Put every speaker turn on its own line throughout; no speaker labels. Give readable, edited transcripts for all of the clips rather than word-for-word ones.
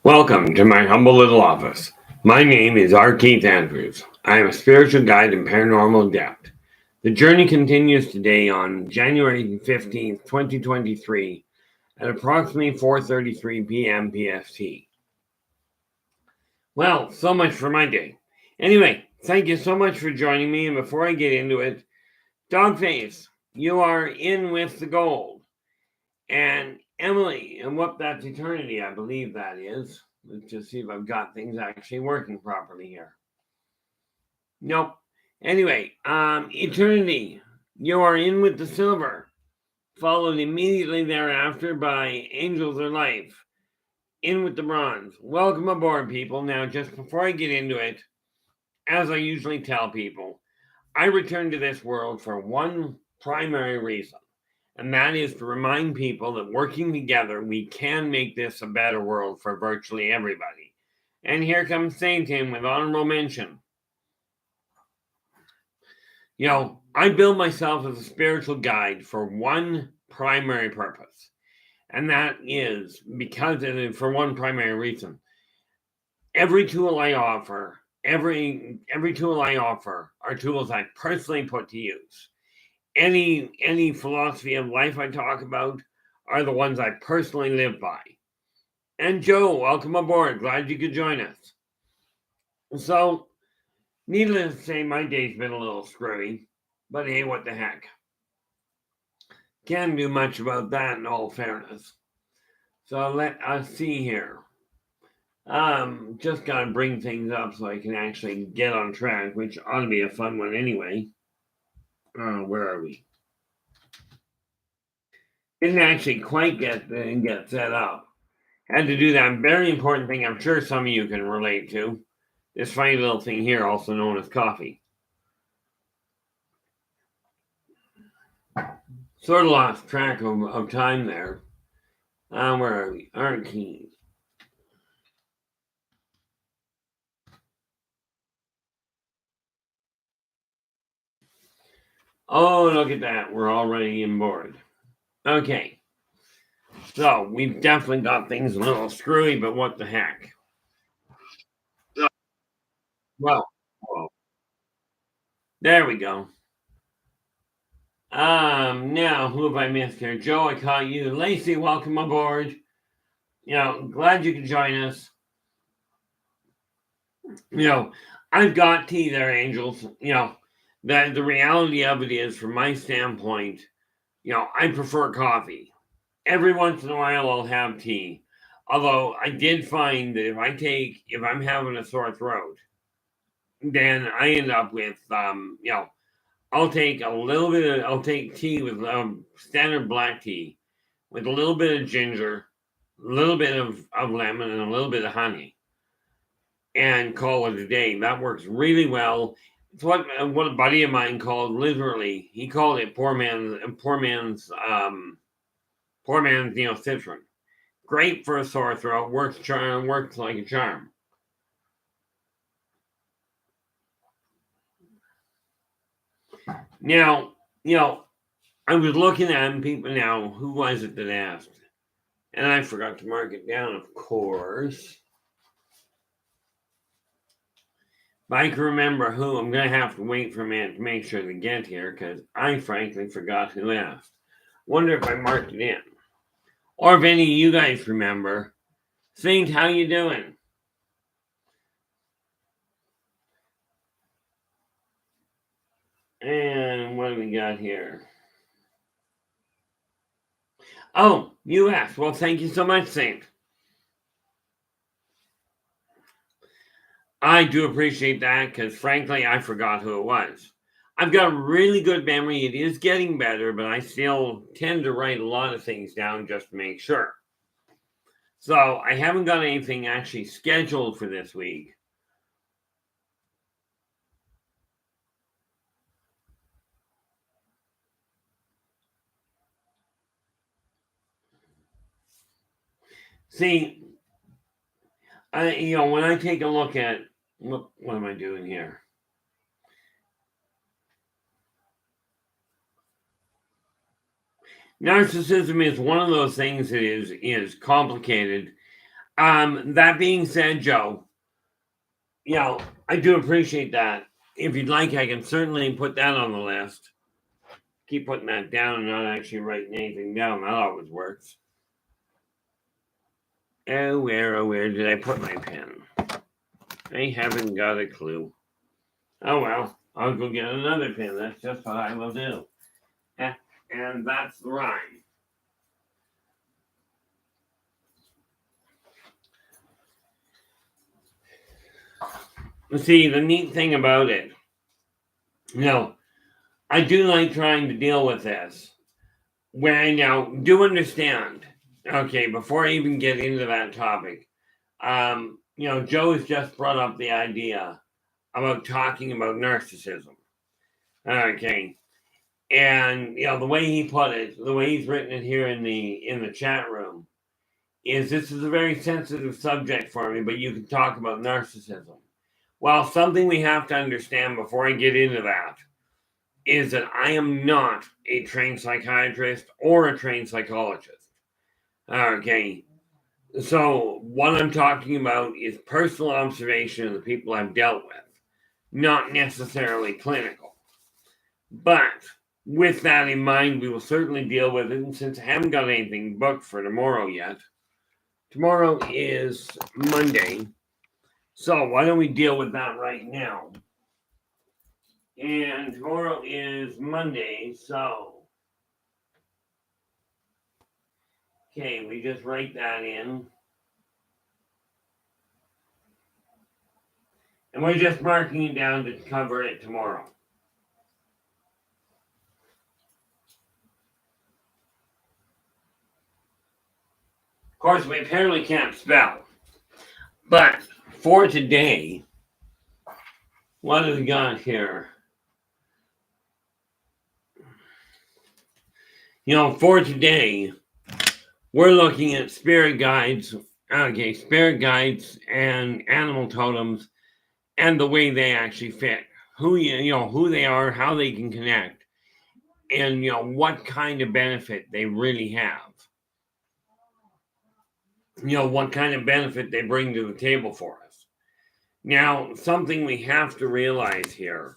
Welcome to my humble little office. My name is R. Keith Andrews. I am a spiritual guide and paranormal adept. The journey continues today on January 15th, 2023 at approximately 4:33 p.m. PST. Well, so much for my day. Anyway, thank you so much for joining me, and before I get into it, Dogface, you are in with the gold. And Emily, and what that's eternity, I believe that is. Let's just see if I've got things actually working properly here. Nope. Anyway, eternity, you are in with the silver, followed immediately thereafter by angels of life, in with the bronze. Welcome aboard, people. Now, just before I get into it, as I usually tell people, I return to this world for one primary reason. And that is to remind people that working together, we can make this a better world for virtually everybody. And here comes Satan with honorable mention. I build myself as a spiritual guide for one primary purpose. And that is because for one primary reason. Every tool I offer, every tool I offer are tools I personally put to use. Any philosophy of life I talk about are the ones I personally live by. And Joe, welcome aboard. Glad you could join us. So, needless to say, my day's been a little screwy, but hey, what the heck. Can't do much about that in all fairness. So let us see here. Just gotta bring things up so I can actually get on track, which ought to be a fun one anyway. Where are we? Didn't actually quite get set up. Had to do that very important thing I'm sure some of you can relate to. This funny little thing here, also known as coffee. Sort of lost track of time there. Where are we? Arcane. Oh, look at that. We're already in board. Okay. So, we've definitely got things a little screwy, but what the heck? Well, there we go. Now, who have I missed here? Joe, I caught you. Lacey, welcome aboard. Glad you could join us. I've got tea there, angels. That the reality of it is, from my standpoint, I prefer coffee. Every once in a while, I'll have tea. Although I did find that if I'm having a sore throat, then I end up with, I'll take I'll take tea with standard black tea with a little bit of ginger, a little bit of lemon, and a little bit of honey, and call it a day. That works really well. It's what a buddy of mine called, literally, he called it poor man's citron. Great for a sore throat. Works like a charm. Now, I was looking at people now. Who was it that asked? And I forgot to mark it down, of course. If I can remember who, I'm going to have to wait for a minute to make sure to get here, because I frankly forgot who asked. Wonder if I marked it in. Or if any of you guys remember. Saint, how you doing? And what do we got here? Oh, you asked. Well, thank you so much, Saint. I do appreciate that, because frankly, I forgot who it was. I've got a really good memory. It is getting better, but I still tend to write a lot of things down just to make sure. So I haven't got anything actually scheduled for this week. See, when I take a look at what am I doing here? Narcissism is one of those things that is complicated. That being said, Joe, I do appreciate that. If you'd like, I can certainly put that on the list. Keep putting that down and not actually writing anything down. That always works. Oh, where did I put my pen? I haven't got a clue. Oh, well, I'll go get another pen. That's just what I will do. And that's the rhyme. See, the neat thing about it, I do like trying to deal with this. Where I now do understand, okay, before I even get into that topic, Joe has just brought up the idea about talking about narcissism. Okay. And the way he put it, the way he's written it here in the chat room, is this is a very sensitive subject for me, but you can talk about narcissism. Well, something we have to understand before I get into that is that I am not a trained psychiatrist or a trained psychologist. Okay. So what I'm talking about is personal observation of the people I've dealt with, not necessarily clinical. But with that in mind, we will certainly deal with it. And since I haven't got anything booked for tomorrow yet, tomorrow is Monday. So why don't we deal with that right now? And tomorrow is Monday, so okay, we just write that in. And we're just marking it down to cover it tomorrow. Of course, we apparently can't spell. But for today, what have we got here? For today, we're looking at spirit guides. Okay, spirit guides and animal totems and the way they actually fit. Who they are, how they can connect, and what kind of benefit they really have. What kind of benefit they bring to the table for us. Now, something we have to realize here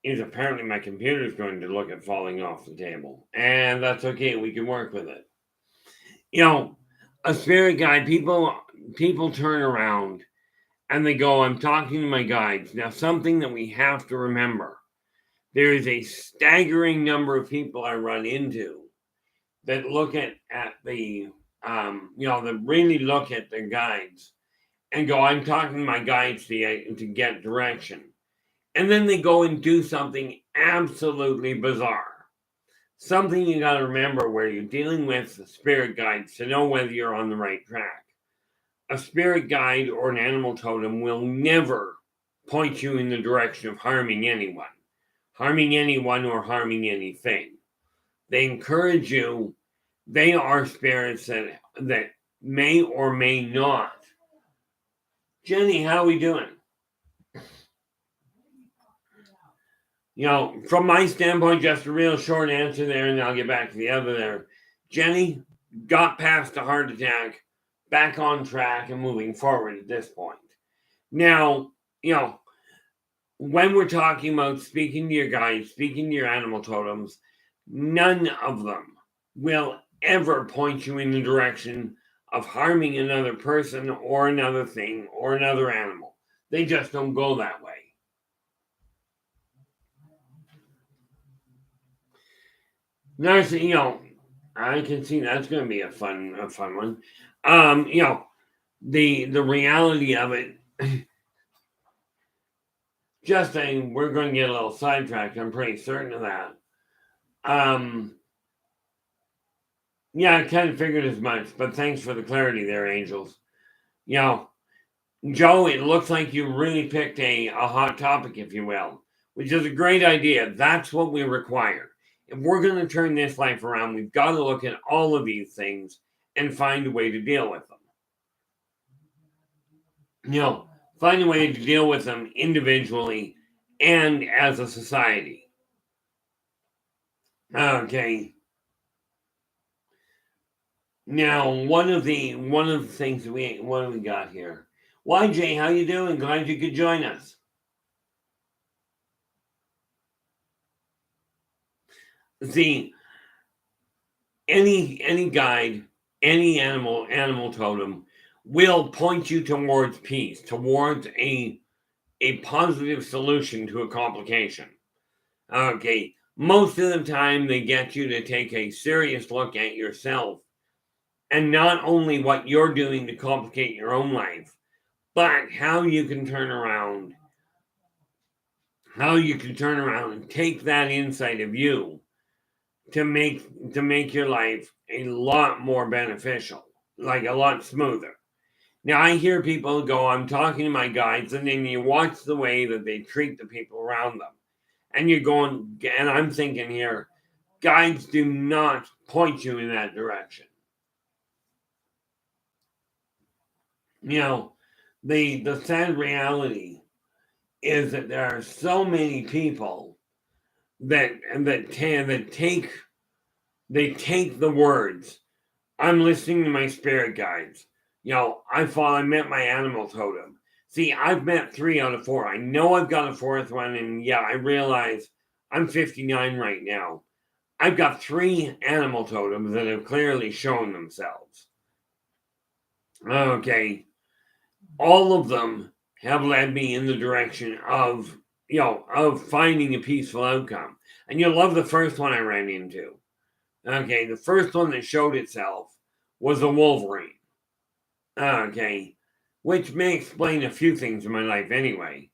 is apparently my computer is going to look at falling off the table. And that's okay. We can work with it. A spirit guide, people turn around and they go, I'm talking to my guides. Now, something that we have to remember, there is a staggering number of people I run into that look at the, that really look at their guides and go, I'm talking to my guides to get direction. And then they go and do something absolutely bizarre. Something you got to remember where you're dealing with the spirit guides to know whether you're on the right track. A spirit guide or an animal totem will never point you in the direction of harming anyone or harming anything. They encourage you. They are spirits that may or may not. Jenny, how are we doing? From my standpoint, just a real short answer there, and I'll get back to the other there. Jenny got past a heart attack, back on track and moving forward at this point. Now, when we're talking about speaking to your guides, speaking to your animal totems, none of them will ever point you in the direction of harming another person or another thing or another animal. They just don't go that way. Nice, I can see that's going to be a fun one. The reality of it, just saying, we're going to get a little sidetracked. I'm pretty certain of that. Yeah, I kind of figured as much, but thanks for the clarity there, Angels. Joe, it looks like you really picked a hot topic, if you will, which is a great idea. That's what we require. If we're going to turn this life around, we've got to look at all of these things and find a way to deal with them. Find a way to deal with them individually and as a society. Okay. Now, one of the things that what do we got here? YJ, how you doing? Glad you could join us. See, any guide, any animal totem will point you towards peace, towards a positive solution to a complication. Okay, most of the time they get you to take a serious look at yourself and not only what you're doing to complicate your own life, but how you can turn around and take that insight of you to make your life a lot more beneficial, like a lot smoother. Now I hear people go, I'm talking to my guides, and then you watch the way that they treat the people around them. And you're going, and I'm thinking here, guides do not point you in that direction. You know, the sad reality is that there are so many people that take the words, I'm listening to my spirit guides. I met my animal totem. See, I've met 3 out of 4. I know I've got a 4th one, and yeah, I realize I'm 59 right now. I've got 3 animal totems that have clearly shown themselves. Okay, all of them have led me in the direction of finding a peaceful outcome. And you'll love the first one I ran into. Okay, the first one that showed itself was a wolverine. Okay, which may explain a few things in my life anyway.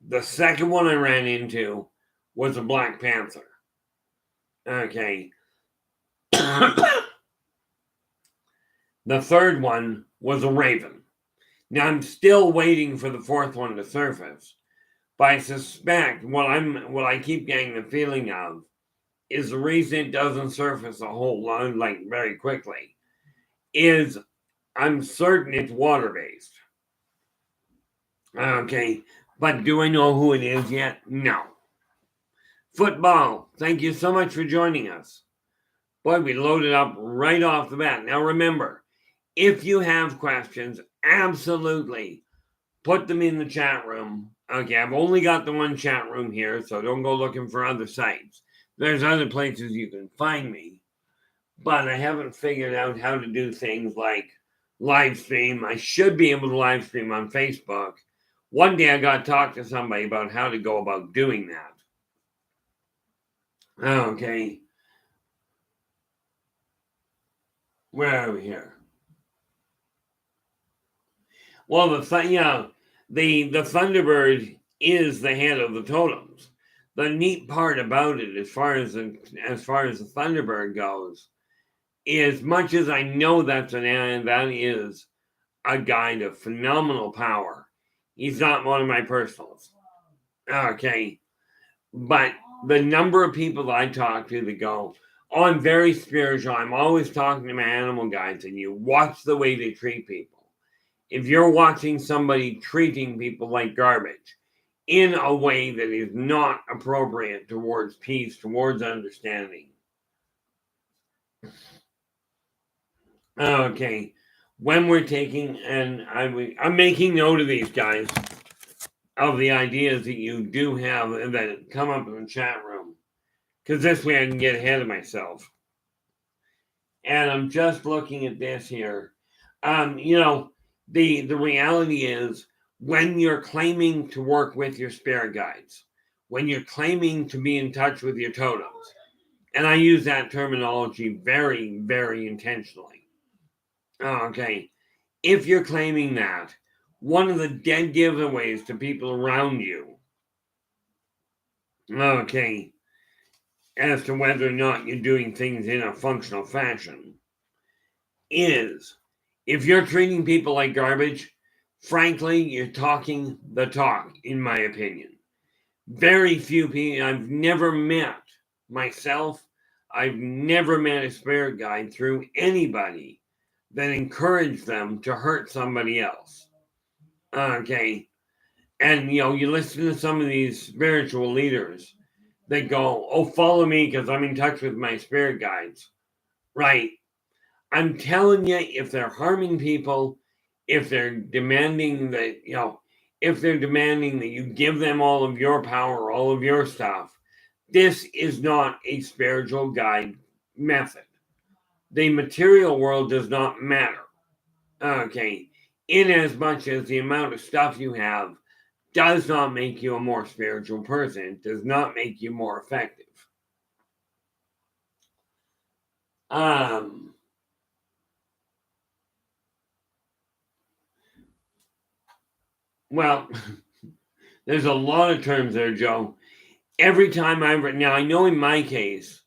The second one I ran into was a black panther. Okay. The third one was a raven. Now I'm still waiting for the 4th one to surface, but I suspect what I keep getting the feeling of is the reason it doesn't surface a whole lot, like very quickly, is I'm certain it's water based. Okay, but do I know who it is yet? No. Football, thank you so much for joining us. Boy, we loaded up right off the bat. Now remember, if you have questions, absolutely put them in the chat room. Okay, I've only got the one chat room here, so don't go looking for other sites. There's other places you can find me, but I haven't figured out how to do things like live stream. I should be able to live stream on Facebook. One day I got to talk to somebody about how to go about doing that. Okay. Where are we here? Well, the Thunderbird is the head of the totems. The neat part about it, as far as the Thunderbird goes, is much as I know that is a guide of phenomenal power. He's not one of my personals. Okay, but the number of people that I talk to that go, oh, I'm very spiritual. I'm always talking to my animal guides, and you watch the way they treat people. If you're watching somebody treating people like garbage in a way that is not appropriate towards peace, towards understanding. Okay, when we're taking, and I'm making note of these guys, of the ideas that you do have that come up in the chat room, because this way I can get ahead of myself. And I'm just looking at this here. The reality is, when you're claiming to work with your spirit guides, when you're claiming to be in touch with your totems, and I use that terminology very, very intentionally. Okay, if you're claiming that, one of the dead giveaways to people around you, okay, as to whether or not you're doing things in a functional fashion, is if you're treating people like garbage, frankly, you're talking the talk, in my opinion. Very few people, I've never met a spirit guide through anybody that encouraged them to hurt somebody else. Okay. And, you listen to some of these spiritual leaders, They go, oh, follow me because I'm in touch with my spirit guides. Right. I'm telling you, if they're harming people, if they're demanding that, if they're demanding that you give them all of your power, all of your stuff, this is not a spiritual guide method. The material world does not matter. Okay. In as much as the amount of stuff you have does not make you a more spiritual person, it does not make you more effective. Well, there's a lot of terms there, Joe. Every time now I know in my case,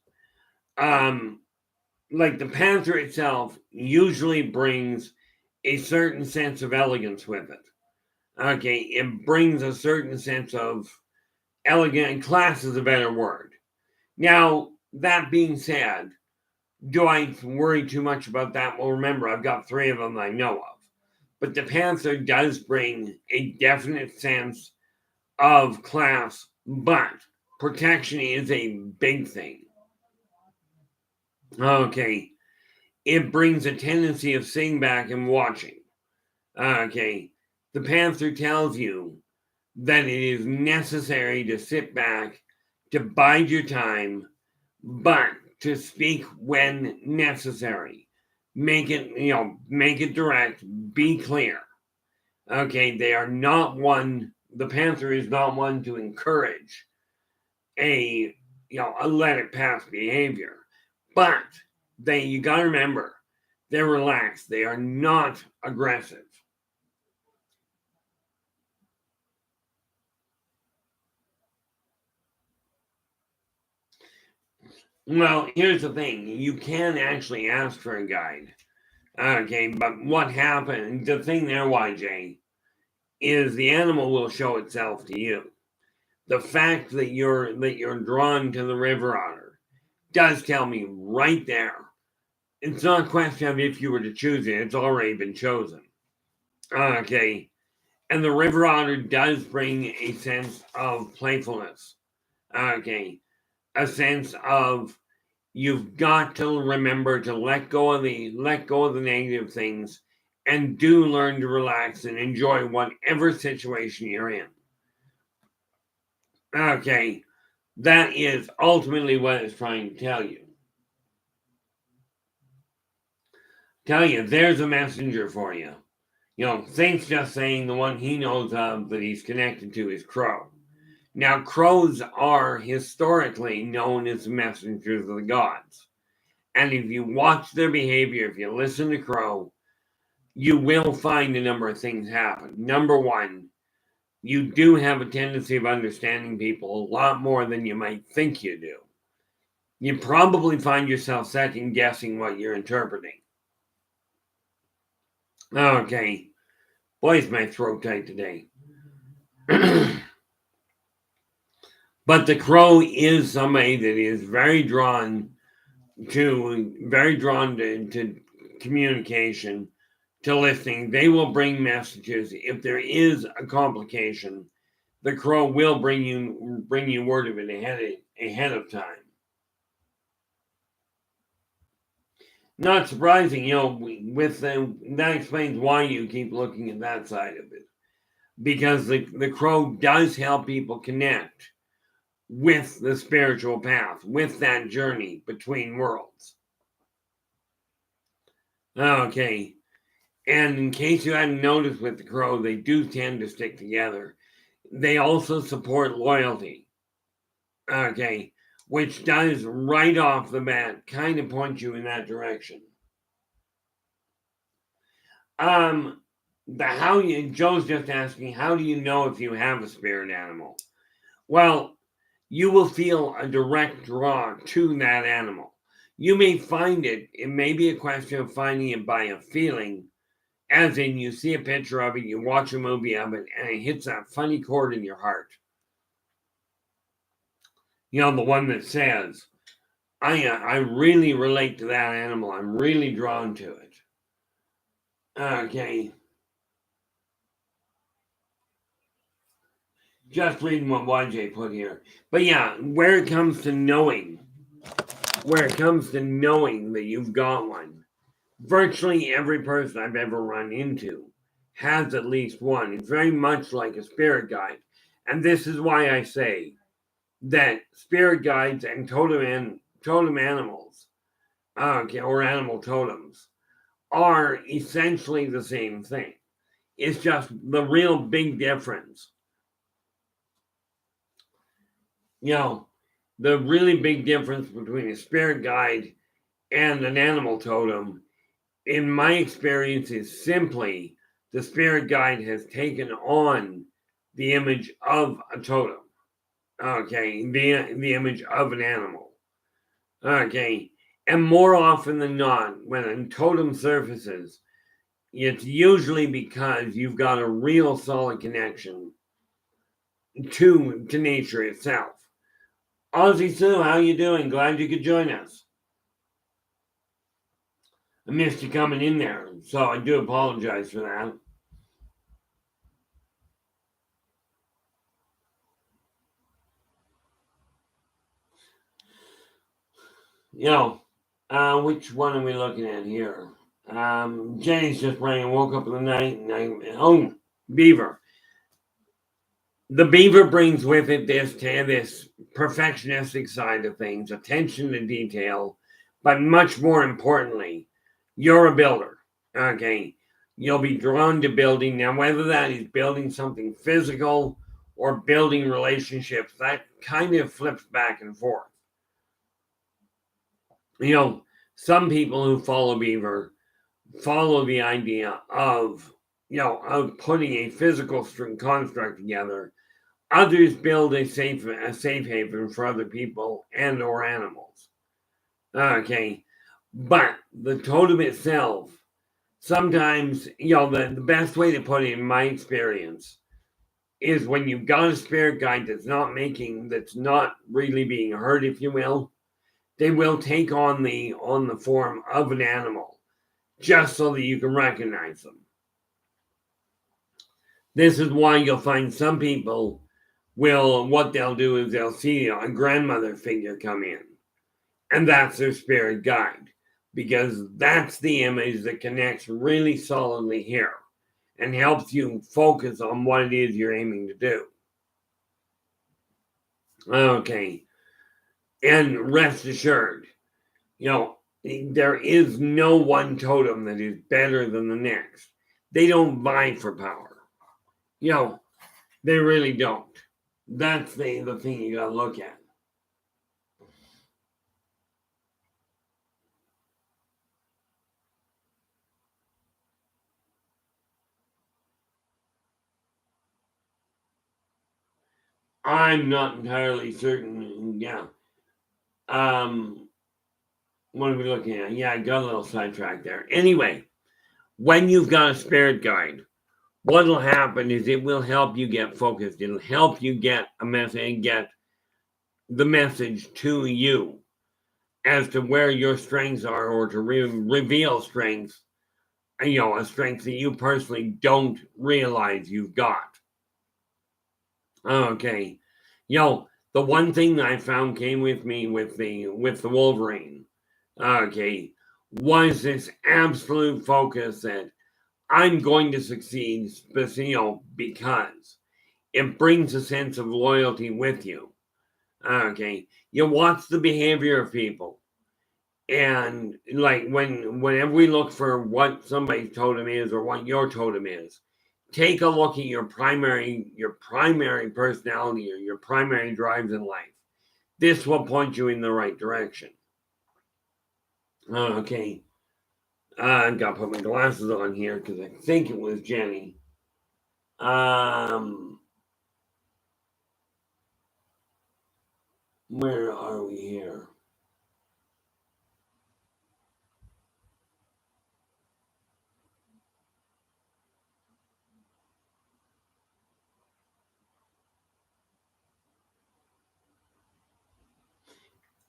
like the panther itself usually brings a certain sense of elegance with it. Okay, it brings a certain sense of elegant, and class is a better word. Now, that being said, do I worry too much about that? Well, remember, I've got 3 of them I know of. But the panther does bring a definite sense of class, but protection is a big thing. Okay. It brings a tendency of sitting back and watching. Okay. The panther tells you that it is necessary to sit back, to bide your time, but to speak when necessary. Make it direct, be clear. Okay, they are not one, the panther is not one to encourage a let it pass behavior. But you gotta remember, they're relaxed. They are not aggressive. Well, here's the thing. You can actually ask for a guide. Okay, but what happened, the thing there, YJ, is the animal will show itself to you. The fact that you're drawn to the river otter does tell me right there. It's not a question of if you were to choose it, it's already been chosen. Okay. And the river otter does bring a sense of playfulness. Okay. A sense of you've got to remember to let go of the negative things and do learn to relax and enjoy whatever situation you're in. Okay. That is ultimately what it's trying to tell you. Tell you, there's a messenger for you. Think's just saying the one he knows of that he's connected to is Crow. Now, crows are historically known as messengers of the gods. And if you watch their behavior, if you listen to Crow, you will find a number of things happen. Number one, you do have a tendency of understanding people a lot more than you might think you do. You probably find yourself second guessing what you're interpreting. Okay. Boy, is my throat tight today. But the crow is somebody that is very drawn to communication, to listening. They will bring messages. If there is a complication, the crow will bring you word of it ahead of time. Not surprising, that explains why you keep looking at that side of it. Because the crow does help people connect with the spiritual path, with that journey between worlds. Okay. And in case you hadn't noticed with the crow, they do tend to stick together. They also support loyalty. Okay. Which does right off the bat kind of point you in that direction. Joe's just asking, how do you know if you have a spirit animal? Well, you will feel a direct draw to that animal. You may find it may be a question of finding it by a feeling, as in you see a picture of it, you watch a movie of it, and it hits that funny chord in your heart. The one that says, I really relate to that animal. I'm really drawn to it. Okay. Just reading what YJ put here. But yeah, where it comes to knowing that you've got one, virtually every person I've ever run into has at least one. It's very much like a spirit guide. And this is why I say that spirit guides and totem animals, or animal totems, are essentially the same thing. It's just the real big difference. The really big difference between a spirit guide and an animal totem, in my experience, is simply the spirit guide has taken on the image of a totem. Okay, the image of an animal. Okay, and more often than not, when a totem surfaces, it's usually because you've got a real solid connection to nature itself. Aussie Sue, how you doing? Glad you could join us. I missed you coming in there, so I do apologize for that. Which one are we looking at here? Jenny's just praying, woke up in the night, and beaver. The beaver brings with it this perfectionistic side of things, attention to detail, but much more importantly, you're a builder. Okay, you'll be drawn to building. Now, whether that is building something physical or building relationships, that kind of flips back and forth. Some people who follow beaver follow the idea of putting a physical construct together. Others build a safe haven for other people and or animals. Okay, but the totem itself, sometimes the best way to put it in my experience is when you've got a spirit guide that's not really being heard, if you will, they will take on the form of an animal just so that you can recognize them. This is why you'll find some people what they'll do is they'll see a grandmother figure come in, and that's their spirit guide, because that's the image that connects really solidly here and helps you focus on what it is you're aiming to do. Okay, and rest assured, there is no one totem that is better than the next. They don't vie for power. They really don't. That's the thing you gotta look at. I'm not entirely certain. Yeah. What are we looking at? Yeah, I got a little sidetracked there. Anyway, when you've got a spirit guide, what'll happen is it will help you get focused. It'll help you get a message and get the message to you as to where your strengths are, or to reveal strengths, a strength that you personally don't realize you've got. Okay. The one thing that I found came with me with the Wolverine, okay, was this absolute focus that I'm going to succeed, because it brings a sense of loyalty with you. Okay, you watch the behavior of people, and like whenever we look for what somebody's totem is or what your totem is, take a look at your primary personality or your primary drives in life. This will point you in the right direction. Okay. I've got to put my glasses on here because I think it was Jenny. Where are we here?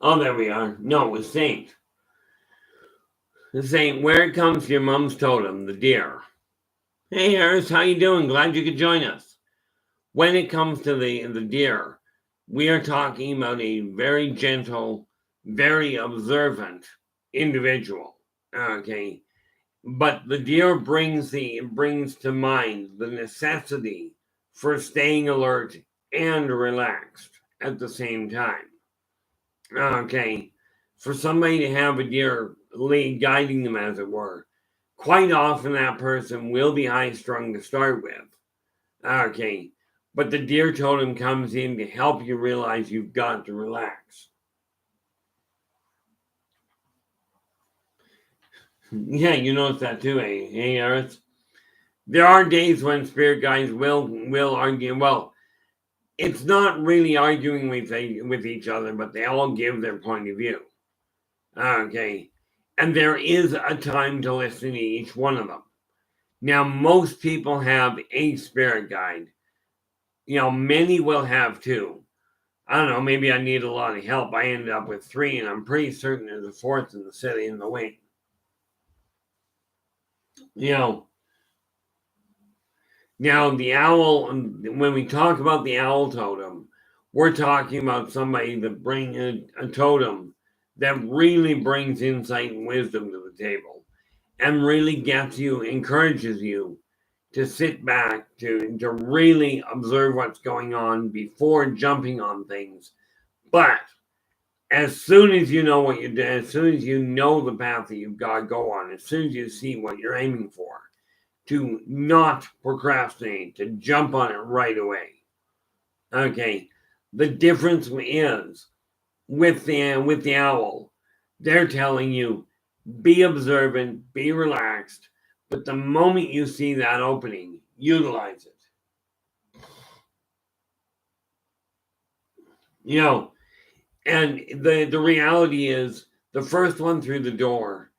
Oh, there we are. No, it was Saint. The Saint, where it comes to your mom's totem, the deer. Hey, Harris, how you doing? Glad you could join us. when it comes to the deer, we are talking about a very gentle, very observant individual. Okay. But the deer brings to mind the necessity for staying alert and relaxed at the same time. Okay. For somebody to have a deer lead guiding them, as it were, quite often that person will be high strung to start with. Okay. But the deer totem comes in to help you realize you've got to relax. Yeah, you notice that too, eh, Eris? There are days when spirit guides will argue. Well, it's not really arguing with each other, but they all give their point of view. Okay, and there is a time to listen to each one of them. Now, most people have a spirit guide. Many will have two. I don't know. Maybe I need a lot of help. I ended up with three, and I'm pretty certain there's a fourth in the city in the wing. Now, the owl, when we talk about the owl totem, we're talking about somebody that brings a totem that really brings insight and wisdom to the table and really encourages you to sit back, to really observe what's going on before jumping on things. But as soon as you know what you're doing, as soon as you know the path that you've got to go on, as soon as you see what you're aiming for, to not procrastinate, to jump on it right away. Okay, the difference is with the owl, they're telling you be observant, be relaxed, but the moment you see that opening, utilize it. And the reality is the first one through the door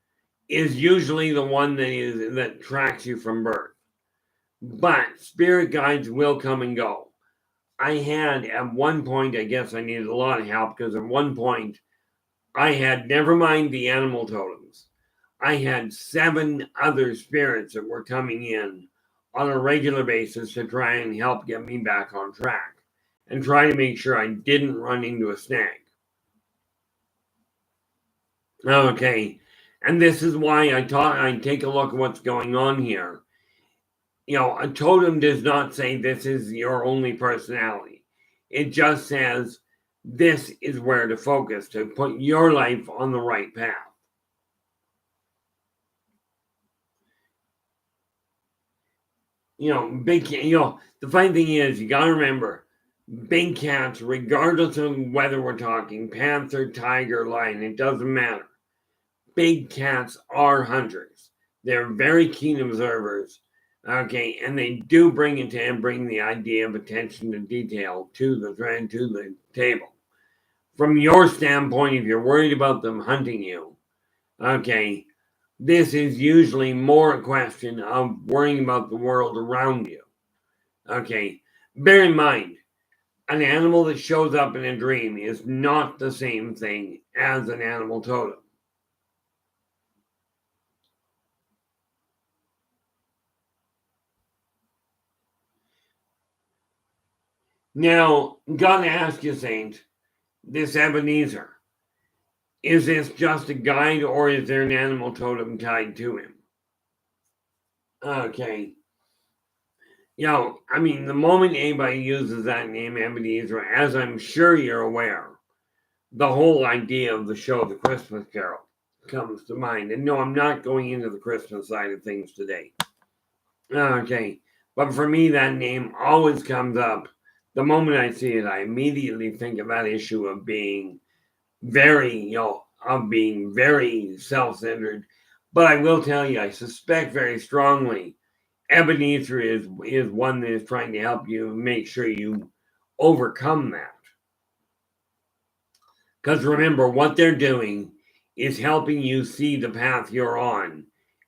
is usually the one that tracks you from birth. But spirit guides will come and go. I had at one point, I guess I needed a lot of help because at one point I had, never mind the animal totems, I had 7 other spirits that were coming in on a regular basis to try and help get me back on track and try to make sure I didn't run into a snag. Okay. And this is why I take a look at what's going on here. A totem does not say this is your only personality. It just says this is where to focus to put your life on the right path. The funny thing is, you got to remember, big cats, regardless of whether we're talking panther, tiger, lion, it doesn't matter. Big cats are hunters. They're very keen observers. Okay, and they do bring the idea of attention to detail to the table. From your standpoint, if you're worried about them hunting you, okay, this is usually more a question of worrying about the world around you. Okay, bear in mind, an animal that shows up in a dream is not the same thing as an animal totem. Now, gotta ask you, Saint, this Ebenezer, is this just a guide or is there an animal totem tied to him? Okay. The moment anybody uses that name, Ebenezer, as I'm sure you're aware, the whole idea of the show, The Christmas Carol, comes to mind. And no, I'm not going into the Christmas side of things today. Okay. But for me, that name always comes up. The moment I see it, I immediately think of that issue of being very self-centered. But I will tell you, I suspect very strongly Ebenezer is one that is trying to help you make sure you overcome that. Because remember, what they're doing is helping you see the path you're on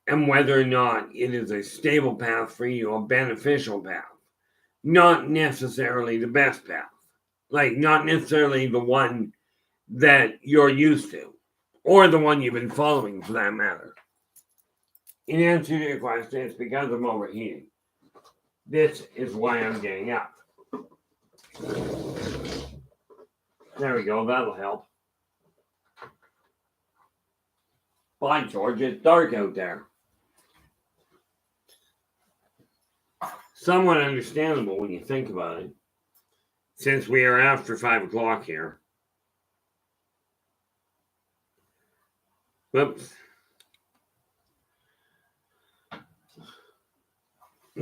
and whether or not it is a stable path for you, a beneficial path. Not necessarily the best path. Like, not necessarily the one that you're used to, or the one you've been following for that matter. In answer to your question, it's because I'm overheating. This is why I'm getting up. There we go. That'll help. By George, it's dark out there. Somewhat understandable when you think about it, since we are after 5 o'clock here. Whoops.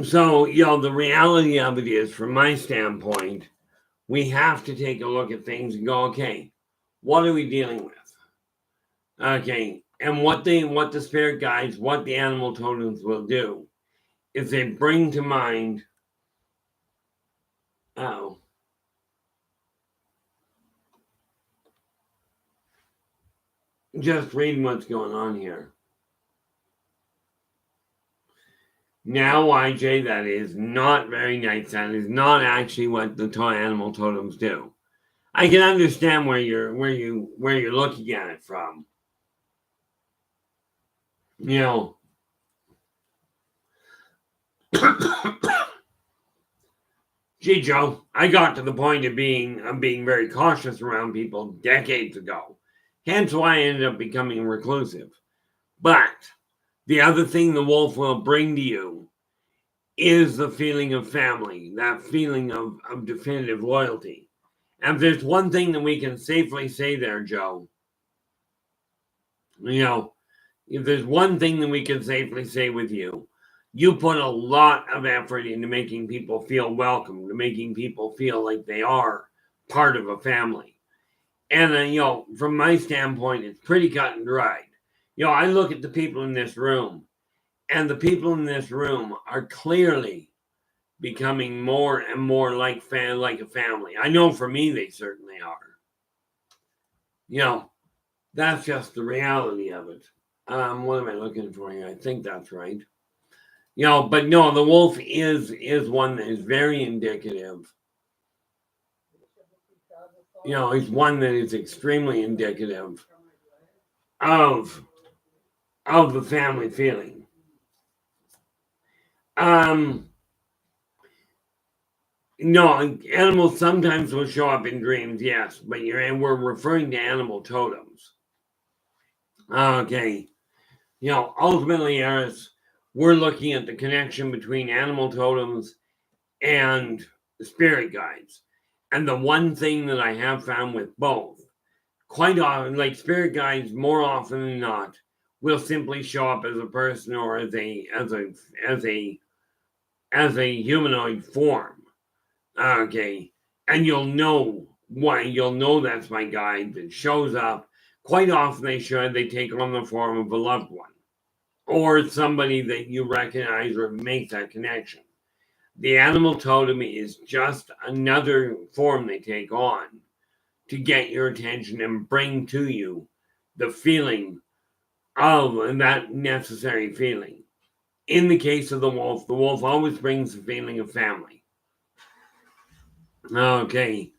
So, the reality of it is, from my standpoint, we have to take a look at things and go, okay, what are we dealing with? Okay, and what the spirit guides, what the animal totems will do is they bring to mind, just reading what's going on here. Now, YJ, that is not very nice. That is not actually what the animal totems do. I can understand where you're looking at it from. Gee, Joe, I got to the point of being very cautious around people decades ago. Hence why I ended up becoming reclusive. But the other thing the wolf will bring to you is the feeling of family, that feeling of definitive loyalty. And if there's one thing that we can safely say there, Joe, if there's one thing that we can safely say with you, you put a lot of effort into making people feel welcome, to making people feel like they are part of a family. And, from my standpoint, it's pretty cut and dried. I look at the people in this room, and the people in this room are clearly becoming more and more like a family. I know for me, they certainly are. That's just the reality of it. What am I looking for here? I think that's right. But no, the wolf is one that is very indicative. It's one that is extremely indicative of the family feeling. No, animals sometimes will show up in dreams, yes, but we're referring to animal totems. Okay. Ultimately, Eris, we're looking at the connection between animal totems and spirit guides. And the one thing that I have found with both, quite often, like spirit guides, more often than not, will simply show up as a person or as a humanoid form. Okay, and you'll know why. You'll know that's my guide that shows up. Quite often, they take on the form of a loved one or somebody that you recognize or make that connection. The animal totem is just another form they take on to get your attention and bring to you the feeling of that necessary feeling. In the case of the wolf always brings the feeling of family. Okay.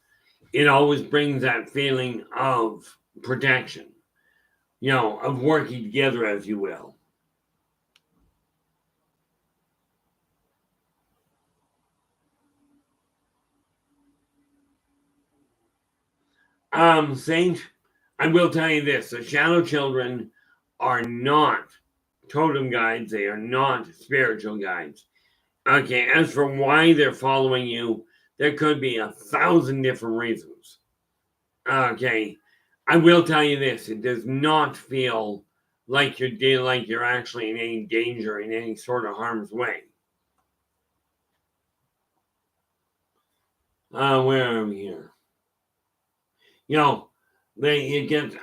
It always brings that feeling of protection, of working together, as you will. Saint, I will tell you this, the shadow children are not totem guides. They are not spiritual guides. Okay, as for why they're following you, there could be 1,000 different reasons. Okay, I will tell you this, it does not feel like you're actually in any danger, in any sort of harm's way. Where am I here?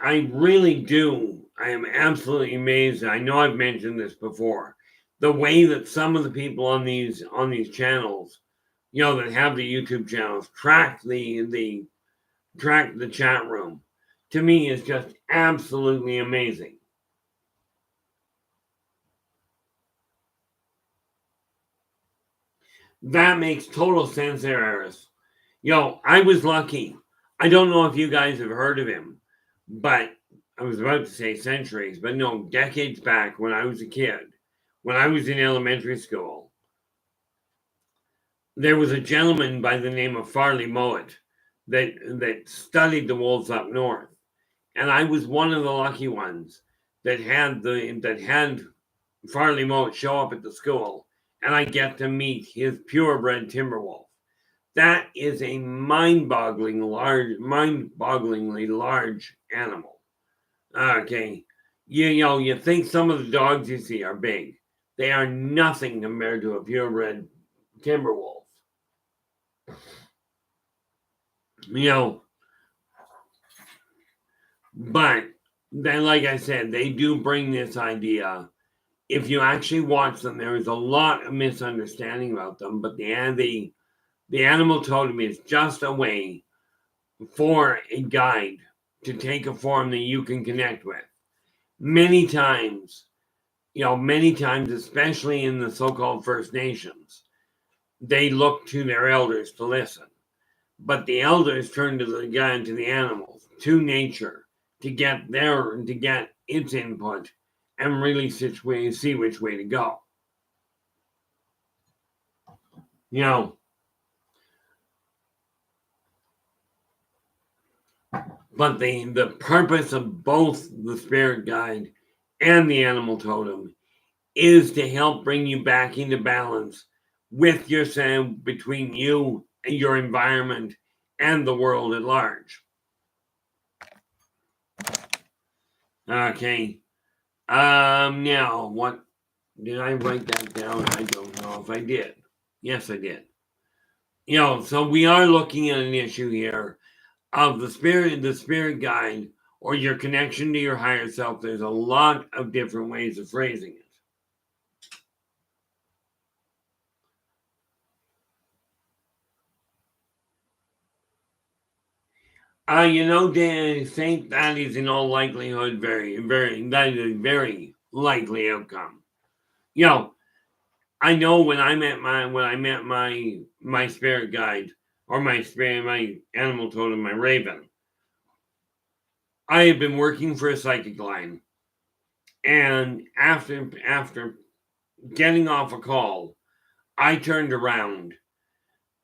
I really do. I am absolutely amazed. I know I've mentioned this before. The way that some of the people on these channels, that have the YouTube channels, track the chat room, to me is just absolutely amazing. That makes total sense there, Eris. I was lucky. I don't know if you guys have heard of him, but I was about to say centuries, but no, decades back when I was a kid, when I was in elementary school, there was a gentleman by the name of Farley Mowat that studied the wolves up north, and I was one of the lucky ones that had Farley Mowat show up at the school, and I get to meet his purebred timber wolf. That is a mind-bogglingly large animal. Okay, you think some of the dogs you see are big. They are nothing compared to a purebred timber wolf. But then, like I said, they do bring this idea. If you actually watch them, there is a lot of misunderstanding about them. But the animal totem is just a way for a guide to take a form that you can connect with. Many times, especially in the so-called First Nations, they look to their elders to listen. But the elders turn to the animals, to nature, to get its input and really see which way to go. But the purpose of both the spirit guide and the animal totem is to help bring you back into balance with yourself, between you and your environment and the world at large. Okay. Now, what did I write that down? I don't know if I did. Yes, I did. So we are looking at an issue here of the spirit guide, or your connection to your higher self. There's a lot of different ways of phrasing it. Dan, Saint, that is in all likelihood that is a very likely outcome. I know when I met my spirit guide, or my animal totem, my raven, I had been working for a psychic line, and after getting off a call, I turned around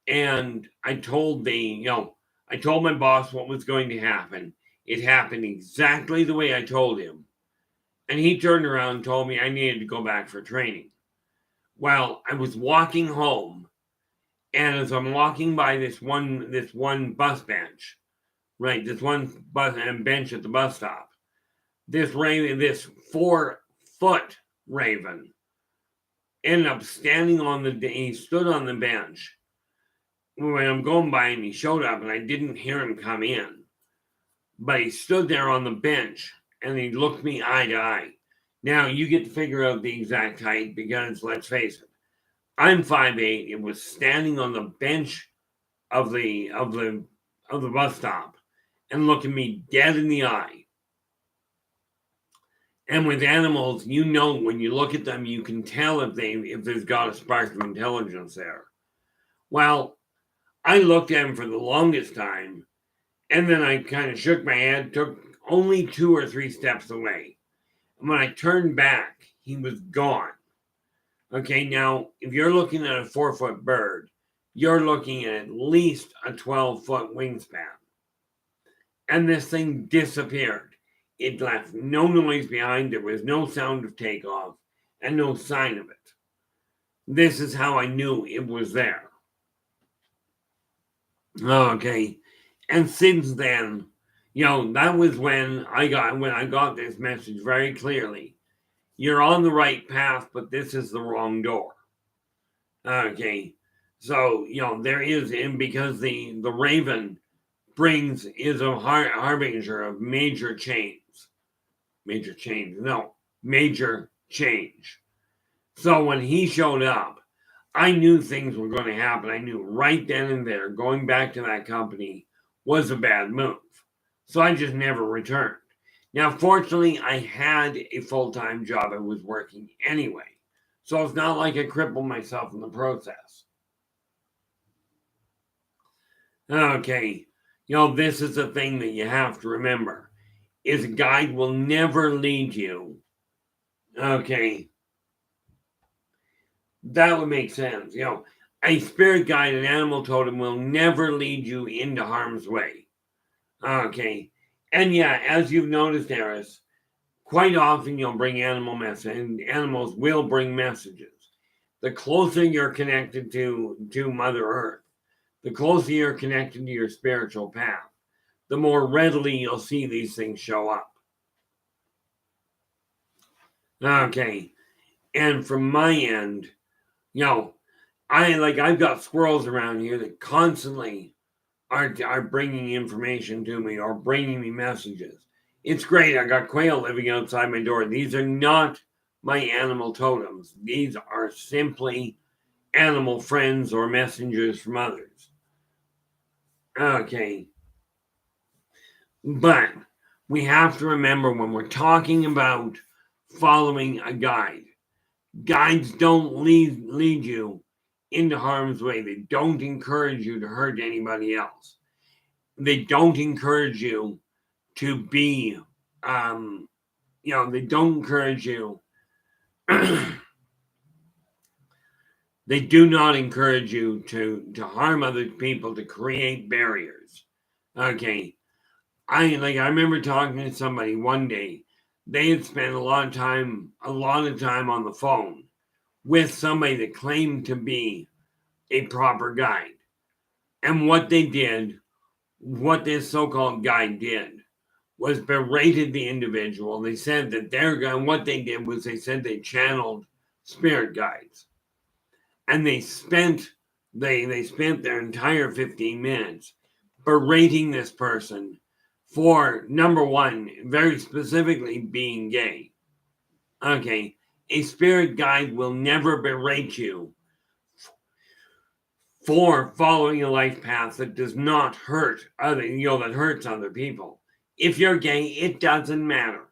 and I told my boss what was going to happen. It happened exactly the way I told him. And he turned around and told me I needed to go back for training. Well, I was walking home, and as I'm walking by this one bus bench, right, this one bench at the bus stop, this 4-foot raven ended up standing he stood on the bench when I'm going by, and he showed up, and I didn't hear him come in, but he stood there on the bench and he looked me eye to eye. Now you get to figure out the exact height, because let's face it, I'm 5'8". It was standing on the bench of the bus stop and looking me dead in the eye. And with animals, when you look at them, you can tell if there's got a spark of intelligence there. Well, I looked at him for the longest time, and then I kind of shook my head, took only 2 or 3 steps away. And when I turned back, he was gone. Okay, now, if you're looking at a 4-foot bird, you're looking at least a 12-foot wingspan. And this thing disappeared. It left no noise behind. There was no sound of takeoff and no sign of it. This is how I knew it was there. Okay. And since then, that was when I got this message very clearly. You're on the right path, but this is the wrong door. Okay. So, there is, and because the raven is a harbinger of major change. So when he showed up, I knew things were going to happen. I knew right then and there going back to that company was a bad move. So I just never returned. Now, fortunately, I had a full-time job I was working anyway. So it's not like I crippled myself in the process. Okay. This is the thing that you have to remember, is a guide will never lead you. Okay. That would make sense. a spirit guide, an animal totem, will never lead you into harm's way. Okay. And yeah, as you've noticed, Eris, quite often you'll bring animal messages, and animals will bring messages. The closer you're connected to Mother Earth, the closer you're connected to your spiritual path, the more readily you'll see these things show up. Okay. And from my end, I've got squirrels around here that constantly are bringing information to me or bringing me messages. It's great. I got quail living outside my door. These are not my animal totems. These are simply animal friends or messengers from others. Okay. But we have to remember when we're talking about following a guide, guides don't lead you into harm's way. They don't encourage you to hurt anybody else. They don't encourage you to be, they don't encourage you. They do not encourage you to harm other people, to create barriers. Okay. I remember talking to somebody one day. They had spent a lot of time on the phone with somebody that claimed to be a proper guide. And what this so-called guide did, was berated the individual. They said that what they did was they said they channeled spirit guides. And they spent their entire 15 minutes berating this person for, number one, very specifically being gay. Okay, a spirit guide will never berate you for following a life path that does not hurt that hurts other people. If you're gay, it doesn't matter.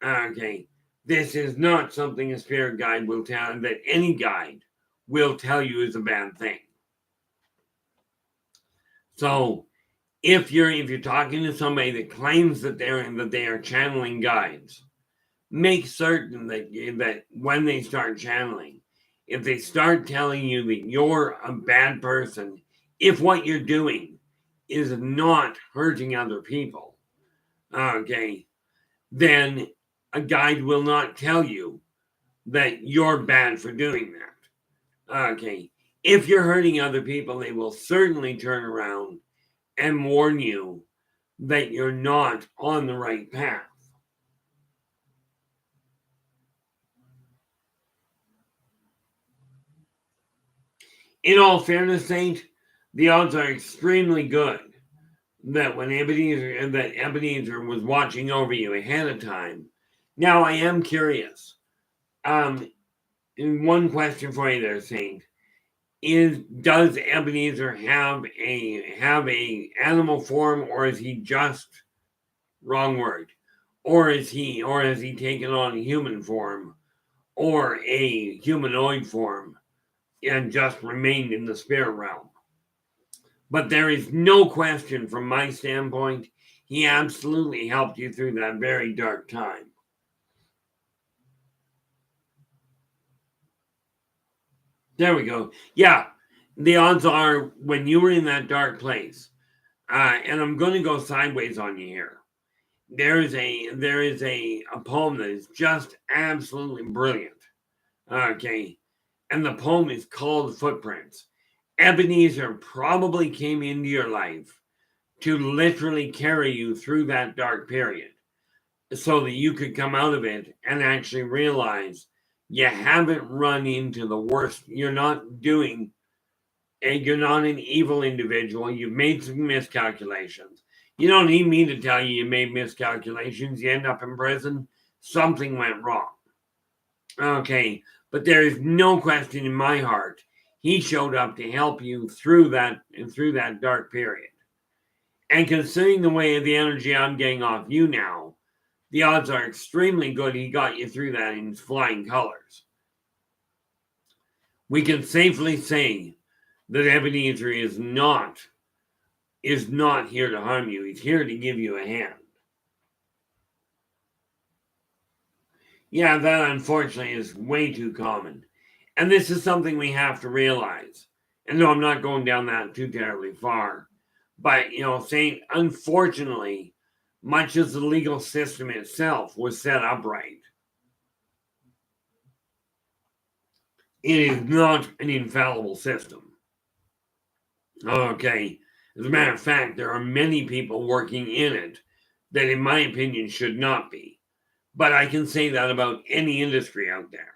Okay, this is not something a spirit guide will tell, that any guide will tell you is a bad thing. So if you're talking to somebody that claims that they are channeling guides, make certain that when they start channeling, if they start telling you that you're a bad person, if what you're doing is not hurting other people, okay, then a guide will not tell you that you're bad for doing that. Okay, if you're hurting other people, they will certainly turn around and warn you that you're not on the right path. In all fairness, Saint, the odds are extremely good that Ebenezer was watching over you ahead of time. Now, I am curious. One question for you there, Saint. Does Ebenezer have a animal form, or is he just, wrong word, or has he taken on a human form or a humanoid form and just remained in the spirit realm? But there is no question from my standpoint, he absolutely helped you through that very dark time. There we go. Yeah, the odds are when you were in that dark place, and I'm going to go sideways on you here. There is a poem that is just absolutely brilliant. Okay, and the poem is called Footprints. Ebenezer probably came into your life to literally carry you through that dark period so that you could come out of it and actually realize you haven't run into the worst. You're not an evil individual. You've made some miscalculations. You don't need me to tell you made miscalculations. You end up in prison. Something went wrong. Okay, but there is no question in my heart he showed up to help you through that dark period. And considering the way of the energy I'm getting off you now, the odds are extremely good he got you through that in flying colors. We can safely say that Ebenezer is not here to harm you. He's here to give you a hand. Yeah, that unfortunately is way too common. And this is something we have to realize. And no, I'm not going down that too terribly far. But, saying, unfortunately, much as the legal system itself was set up right, it is not an infallible system. Okay. As a matter of fact, there are many people working in it that, in my opinion, should not be. But I can say that about any industry out there.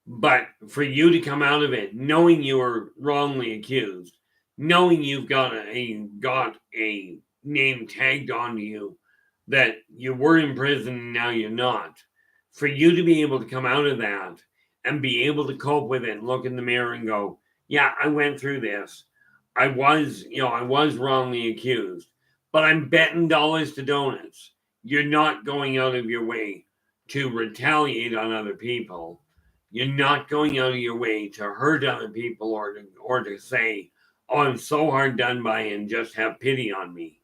But for you to come out of it knowing you were wrongly accused, knowing you've got a name tagged onto you that you were in prison and now you're not, for you to be able to come out of that and be able to cope with it and look in the mirror and go, yeah, I went through this. I was wrongly accused, but I'm betting dollars to donuts. You're not going out of your way to retaliate on other people. You're not going out of your way to hurt other people or to say, oh, I'm so hard done by and just have pity on me.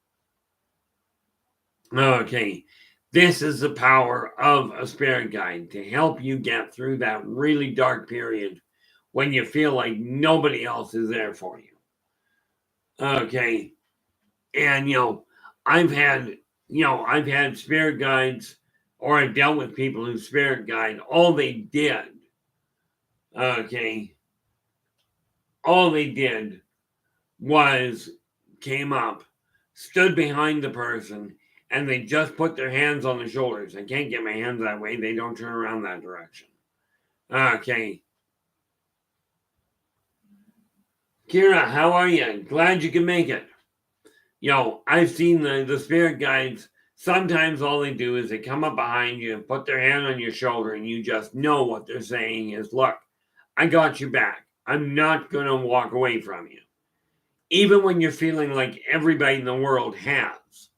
Okay. This is the power of a spirit guide to help you get through that really dark period when you feel like nobody else is there for you. Okay. And I've had spirit guides, or I've dealt with people who spirit guide. All they did was came up, stood behind the person, and they just put their hands on the shoulders. I can't get my hands that way. They don't turn around that direction. Okay. Kira, how are you? Glad you can make it. I've seen the spirit guides. Sometimes all they do is they come up behind you and put their hand on your shoulder, and you just know what they're saying is, look, I got your back. I'm not going to walk away from you. Even when you're feeling like everybody in the world has.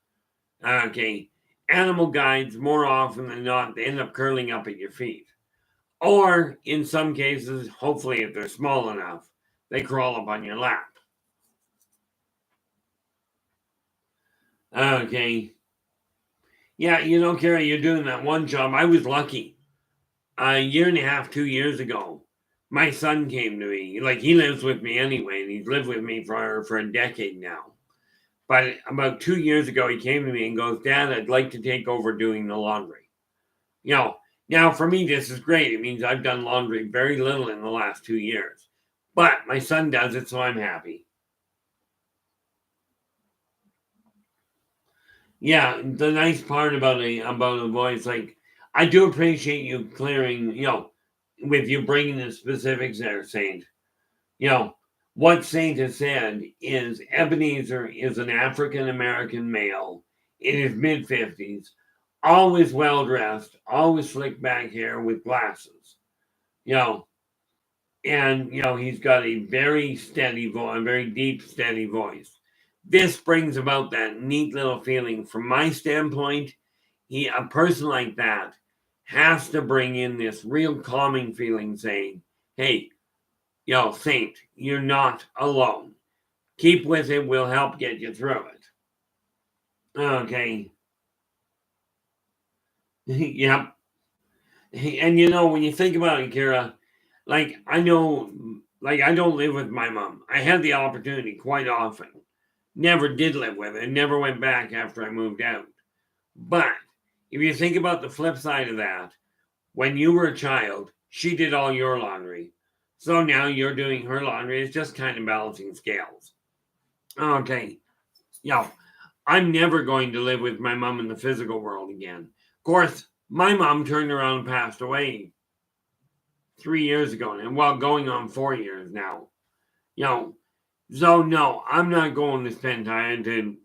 Okay. Animal guides, more often than not, they end up curling up at your feet. Or in some cases, hopefully if they're small enough, they crawl up on your lap. Okay. Yeah, Carrie, you're doing that one job. I was lucky. A year and a half, 2 years ago, my son came to me. Like, he lives with me anyway, and he's lived with me for a decade now. But about 2 years ago, he came to me and goes, Dad, I'd like to take over doing the laundry. Now for me, this is great. It means I've done laundry very little in the last 2 years. But my son does it, so I'm happy. Yeah, the nice part about a voice, like, I do appreciate you clearing, with you bringing the specifics there, Saint. What Saint has said is Ebenezer is an African American male in his mid 50s, always well dressed, always slicked back hair with glasses. And he's got a very steady voice, a very deep, steady voice. This brings about that neat little feeling. From my standpoint, a person like that has to bring in this real calming feeling, saying, hey, Saint, you're not alone. Keep with it. We'll help get you through it. Okay. Yep. And when you think about it, Kira, like, I know, like, I don't live with my mom. I had the opportunity quite often. Never did live with her. Never went back after I moved out. But if you think about the flip side of that, when you were a child, she did all your laundry. So now you're doing her laundry. It's just kind of balancing scales. Okay. I'm never going to live with my mom in the physical world again. Of course, my mom turned around and passed away 3 years ago, and going on 4 years now. So no, I'm not going to spend time to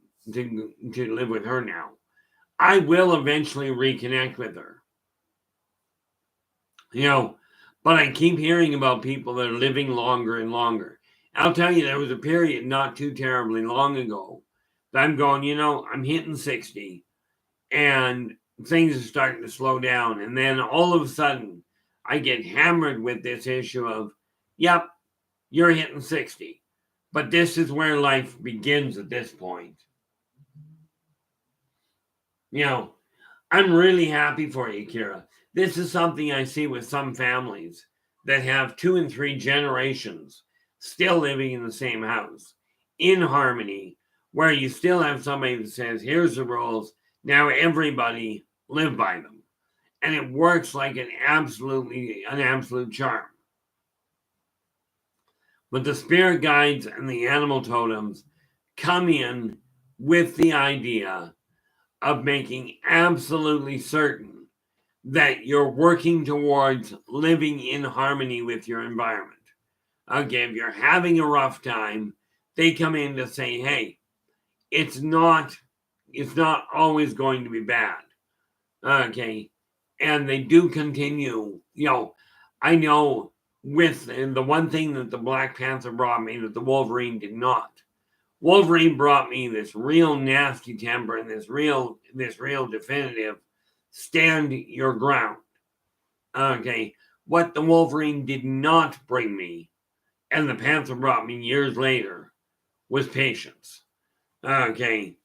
live with her now. I will eventually reconnect with her. But I keep hearing about people that are living longer and longer. I'll tell you, there was a period not too terribly long ago that I'm going, I'm hitting 60 and things are starting to slow down. And then all of a sudden, I get hammered with this issue of, yep, you're hitting 60. But this is where life begins at this point. I'm really happy for you, Kira. This is something I see with some families that have 2 and 3 generations still living in the same house, in harmony, where you still have somebody that says, here's the rules, now everybody live by them. And it works like an absolute charm. But the spirit guides and the animal totems come in with the idea of making absolutely certain that you're working towards living in harmony with your environment. Okay, if you're having a rough time, they come in to say, hey, it's not always going to be bad. Okay, and they do continue. I know with the one thing that the Black Panther brought me that the Wolverine did not. Wolverine brought me this real nasty temper and this real definitive stand your ground. Okay, what the Wolverine did not bring me, and the Panther brought me years later, was patience. Okay.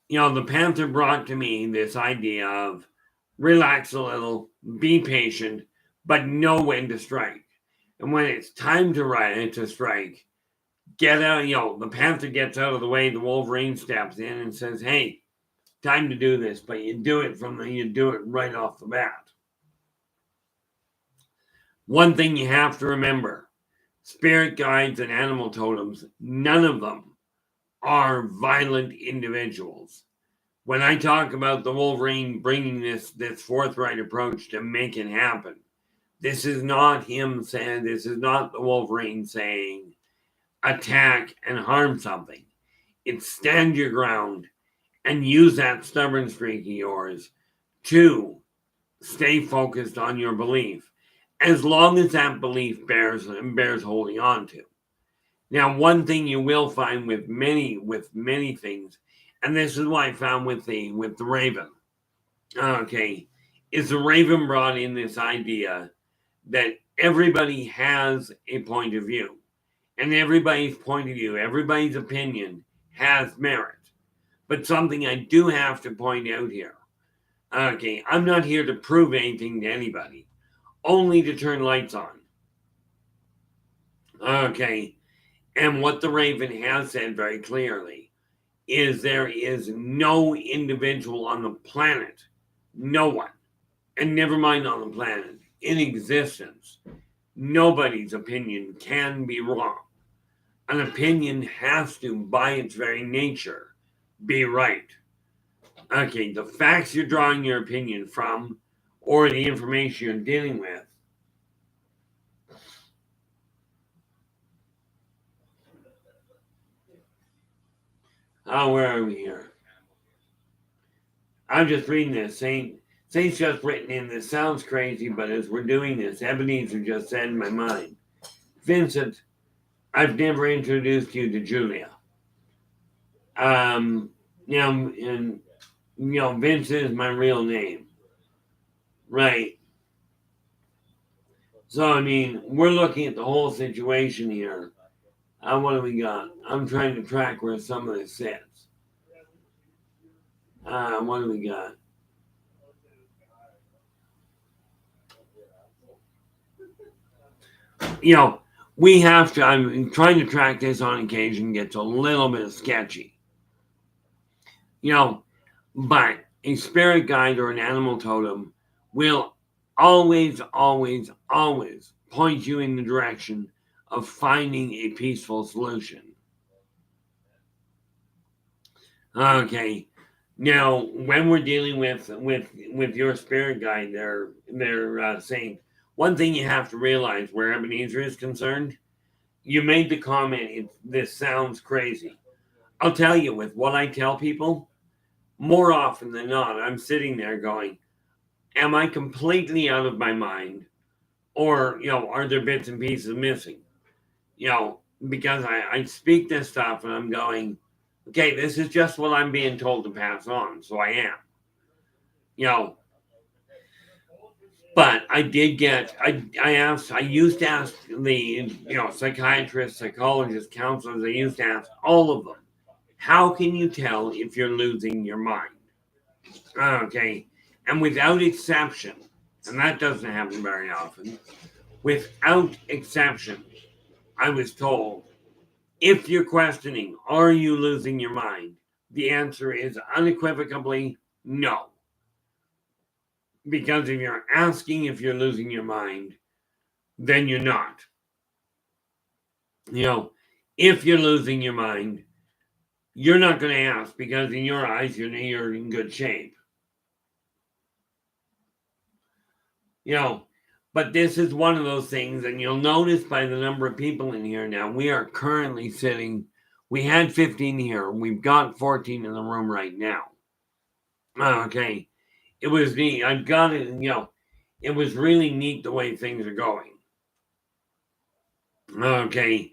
The Panther brought to me this idea of relax a little, be patient, but know when to strike. And when it's time to strike, get out, the Panther gets out of the way, the Wolverine steps in and says, hey, time to do this, but you do it right off the bat. One thing you have to remember, spirit guides and animal totems, none of them are violent individuals. When I talk about the Wolverine bringing this forthright approach to make it happen, this is not him saying, this is not the Wolverine saying, attack and harm something. It's stand your ground and use that stubborn streak of yours to stay focused on your belief, as long as that belief bears holding on to. Now, one thing you will find with many things, and this is what I found with the Raven, okay, is the Raven brought in this idea that everybody has a point of view, and everybody's point of view, everybody's opinion has merit. But something I do have to point out here, okay, I'm not here to prove anything to anybody, only to turn lights on. Okay, and what the Raven has said very clearly is there is no individual on the planet, no one, and never mind on the planet, in existence, nobody's opinion can be wrong. An opinion has to, by its very nature, be right. Okay, the facts you're drawing your opinion from, or the information you're dealing with, where are we here? I'm just reading this. Saint's just written in, this sounds crazy, but as we're doing this, Ebenezer just said in my mind, Vincent, I've never introduced you to Julia. Vince is my real name. Right. So, I mean, we're looking at the whole situation here. What do we got? I'm trying to track where some of this sits. What do we got? We have to, I'm trying to track this on occasion, gets a little bit sketchy. But a spirit guide or an animal totem will always point you in the direction of finding a peaceful solution. Okay. Now, when we're dealing with your spirit guide, they're saying one thing you have to realize where Ebenezer is concerned. You made the comment, this sounds crazy. I'll tell you, with what I tell people, more often than not, I'm sitting there going, am I completely out of my mind? Or, are there bits and pieces missing? Because I speak this stuff and I'm going, okay, this is just what I'm being told to pass on. So I am. But I did get, I used to ask the, psychiatrists, psychologists, counselors, I used to ask all of them, how can you tell if you're losing your mind? Okay. And without exception, and that doesn't happen very often, Without exception, I was told, if you're questioning, are you losing your mind? The answer is unequivocally no. Because if you're asking if you're losing your mind, then you're not. If you're losing your mind, you're not going to ask because in your eyes, you're in good shape. But this is one of those things, and you'll notice by the number of people in here now, we are currently sitting, we had 15 here, we've got 14 in the room right now. Okay. It was neat. I've got it, it was really neat the way things are going. Okay.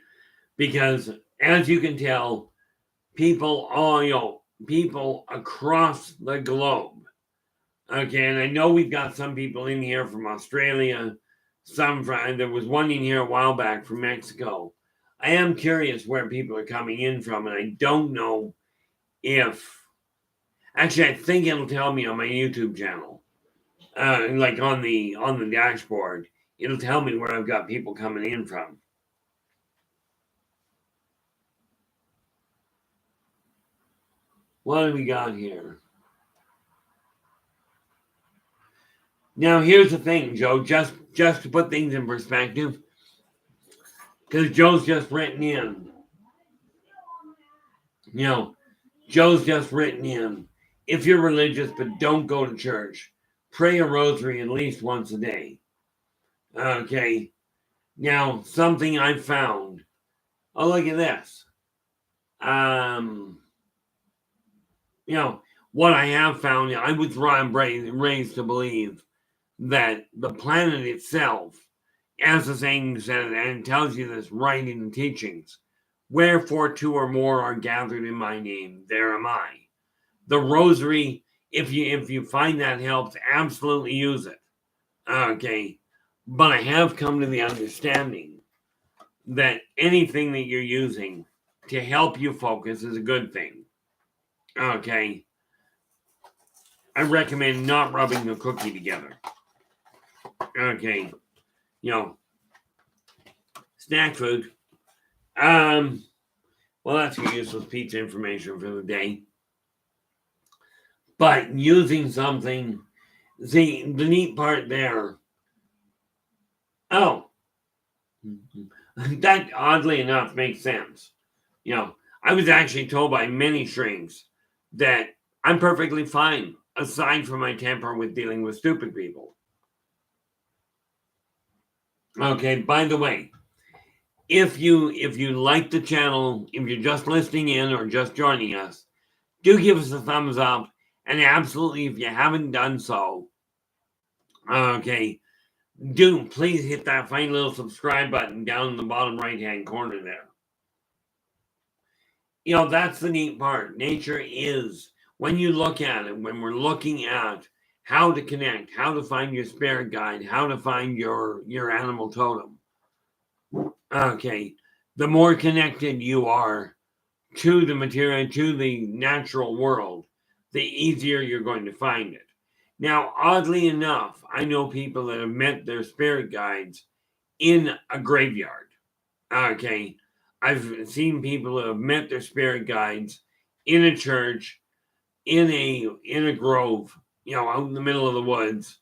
Because as you can tell, people across the globe. Okay, and I know we've got some people in here from Australia, there was one in here a while back from Mexico. I am curious where people are coming in from, and I don't know actually, I think it'll tell me on my YouTube channel, like on the dashboard, it'll tell me where I've got people coming in from. What do we got here? Now, here's the thing, Joe, just to put things in perspective, because Joe's just written in. Joe's just written in. If you're religious but don't go to church, pray a rosary at least once a day. Okay. Now, something I found. Oh, look at this. What I have found, I was raised to believe that the planet itself, as the saying said, and it tells you this right in the teachings, wherefore two or more are gathered in my name, there am I. The rosary, if you find that helps, absolutely use it. Okay. But I have come to the understanding that anything that you're using to help you focus is a good thing. Okay. I recommend not rubbing the cookie together. Okay. Snack food. Well, that's your useless pizza information for the day. But using something, see, the neat part there. Oh, that oddly enough makes sense. I was actually told by many shrinks that I'm perfectly fine, aside from my temper with dealing with stupid people. Okay, by the way, if you like the channel, if you're just listening in or just joining us, do give us a thumbs up. And absolutely, if you haven't done so, okay, do please hit that fine little subscribe button down in the bottom right-hand corner there. That's the neat part. Nature is, when you look at it, when we're looking at how to connect, how to find your spirit guide, how to find your animal totem. Okay, the more connected you are to the material, to the natural world, the easier you're going to find it. Now, oddly enough, I know people that have met their spirit guides in a graveyard. Okay, I've seen people that have met their spirit guides in a church, in a grove, out in the middle of the woods,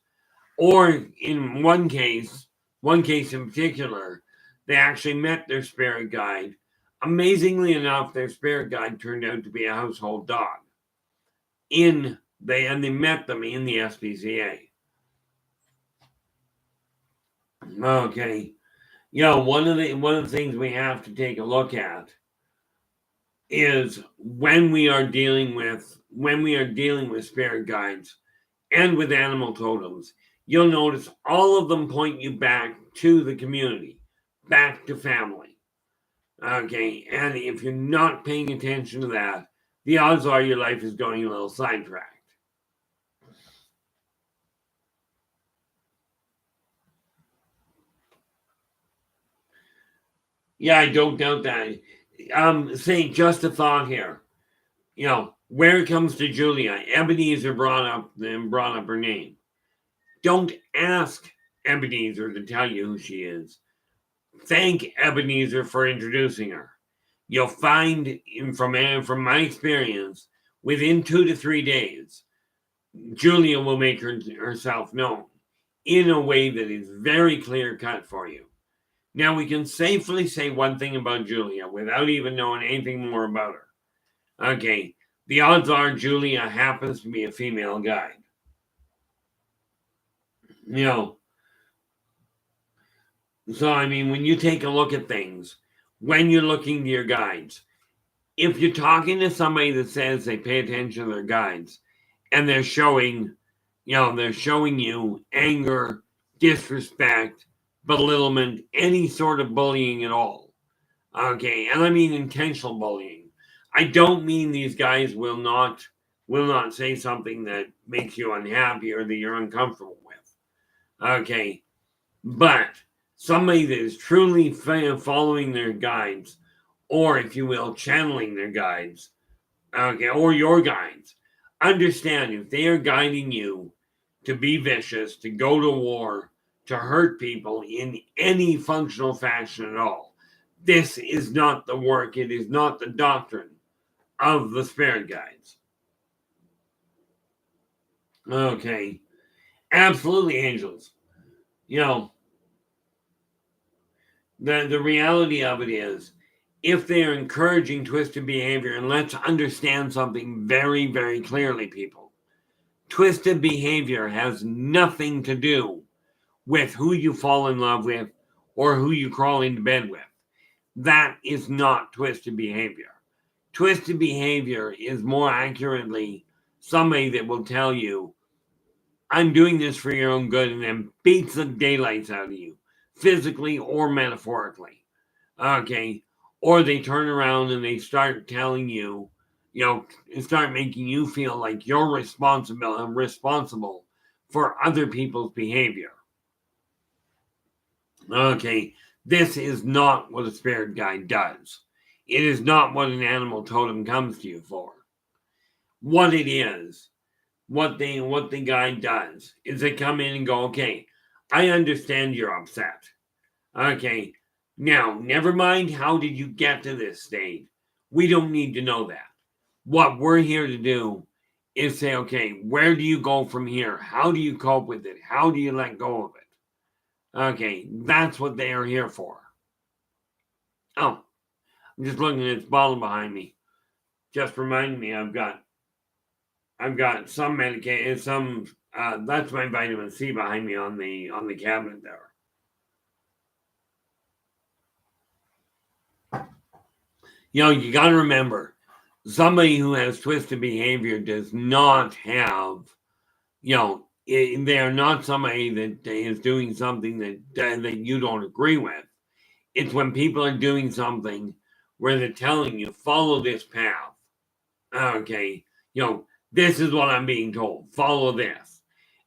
or in one case in particular, they actually met their spirit guide. Amazingly enough, their spirit guide turned out to be a household dog. And they met them in the SPCA. Okay. One of the things we have to take a look at is when we are dealing with spirit guides and with animal totems, you'll notice all of them point you back to the community, back to family. Okay, and if you're not paying attention to that, the odds are your life is going a little sidetracked. Yeah, I don't doubt that. Saying just a thought here. Where it comes to Julia, Ebenezer brought up her name. Don't ask Ebenezer to tell you who she is. Thank Ebenezer for introducing her. You'll find, from my experience, within 2 to 3 days, Julia will make herself known in a way that is very clear cut for you. Now, we can safely say one thing about Julia without even knowing anything more about her. Okay, the odds are Julia happens to be a female guide. You know, so I mean, when you take a look at things, when you're looking to your guides, if you're talking to somebody that says they pay attention to their guides and they're showing you anger, disrespect, belittlement, any sort of bullying at all. Okay, and I mean intentional bullying. I don't mean these guys will not say something that makes you unhappy or that you're uncomfortable with. Okay, but somebody that is truly following their guides, or if you will, channeling their guides, okay, or your guides, understand if they are guiding you to be vicious, to go to war, to hurt people in any functional fashion at all, this is not the work, it is not the doctrine of the spirit guides. Okay, absolutely, angels. You know, the reality of it is, if they are encouraging twisted behavior, and let's understand something very, very clearly, people. Twisted behavior has nothing to do with who you fall in love with or who you crawl into bed with. That is not twisted behavior. Twisted behavior is more accurately somebody that will tell you, I'm doing this for your own good, and then beats the daylights out of you, physically or metaphorically. Okay. Or they turn around and they start telling you, start making you feel like you're responsible for other people's behavior. Okay. This is not what a spirit guide does. It is not what an animal totem comes to you for. What it is, what the guide does, is they come in and go, okay, I understand you're upset. Okay, now, never mind how did you get to this state. We don't need to know that. What we're here to do is say, okay, where do you go from here? How do you cope with it? How do you let go of it? Okay, that's what they are here for. Oh, I'm just looking at this bottle behind me. Just reminding me I've got some medication, that's my vitamin C behind me on the cabinet there. You got to remember, somebody who has twisted behavior does not have, they are not somebody that is doing something that you don't agree with. It's when people are doing something where they're telling you, follow this path. Okay, this is what I'm being told. Follow this.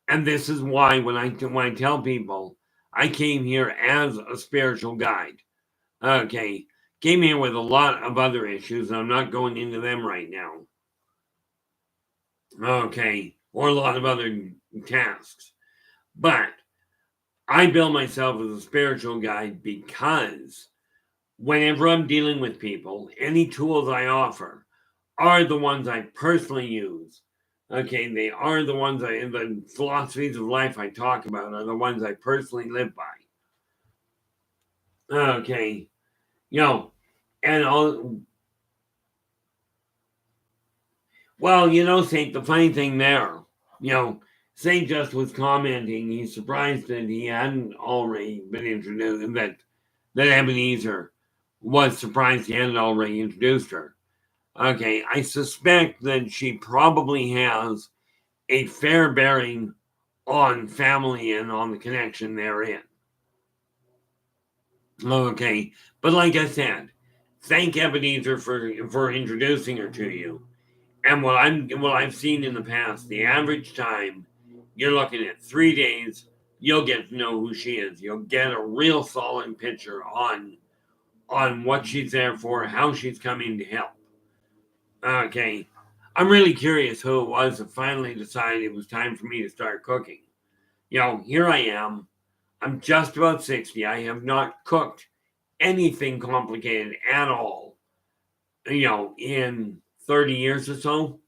And this is why when I tell people, I came here as a spiritual guide. Okay, came here with a lot of other issues, and I'm not going into them right now. Okay, or a lot of other tasks. But I bill myself as a spiritual guide because whenever I'm dealing with people, any tools I offer are the ones I personally use. Okay, they are the ones the philosophies of life I talk about are the ones I personally live by. Okay, and Saint, the funny thing there, Saint just was commenting, he's surprised that he hadn't already been introduced, that Ebenezer was surprised he hadn't already introduced her. Okay, I suspect that she probably has a fair bearing on family and on the connection therein. Okay, but like I said, thank Ebenezer for introducing her to you. And what I've seen in the past, the average time, you're looking at 3 days, you'll get to know who she is. You'll get a real solid picture on what she's there for, how she's coming to help. Okay. I'm really curious who it was that finally decided it was time for me to start cooking. Here I am. I'm just about 60. I have not cooked anything complicated at all, in 30 years or so.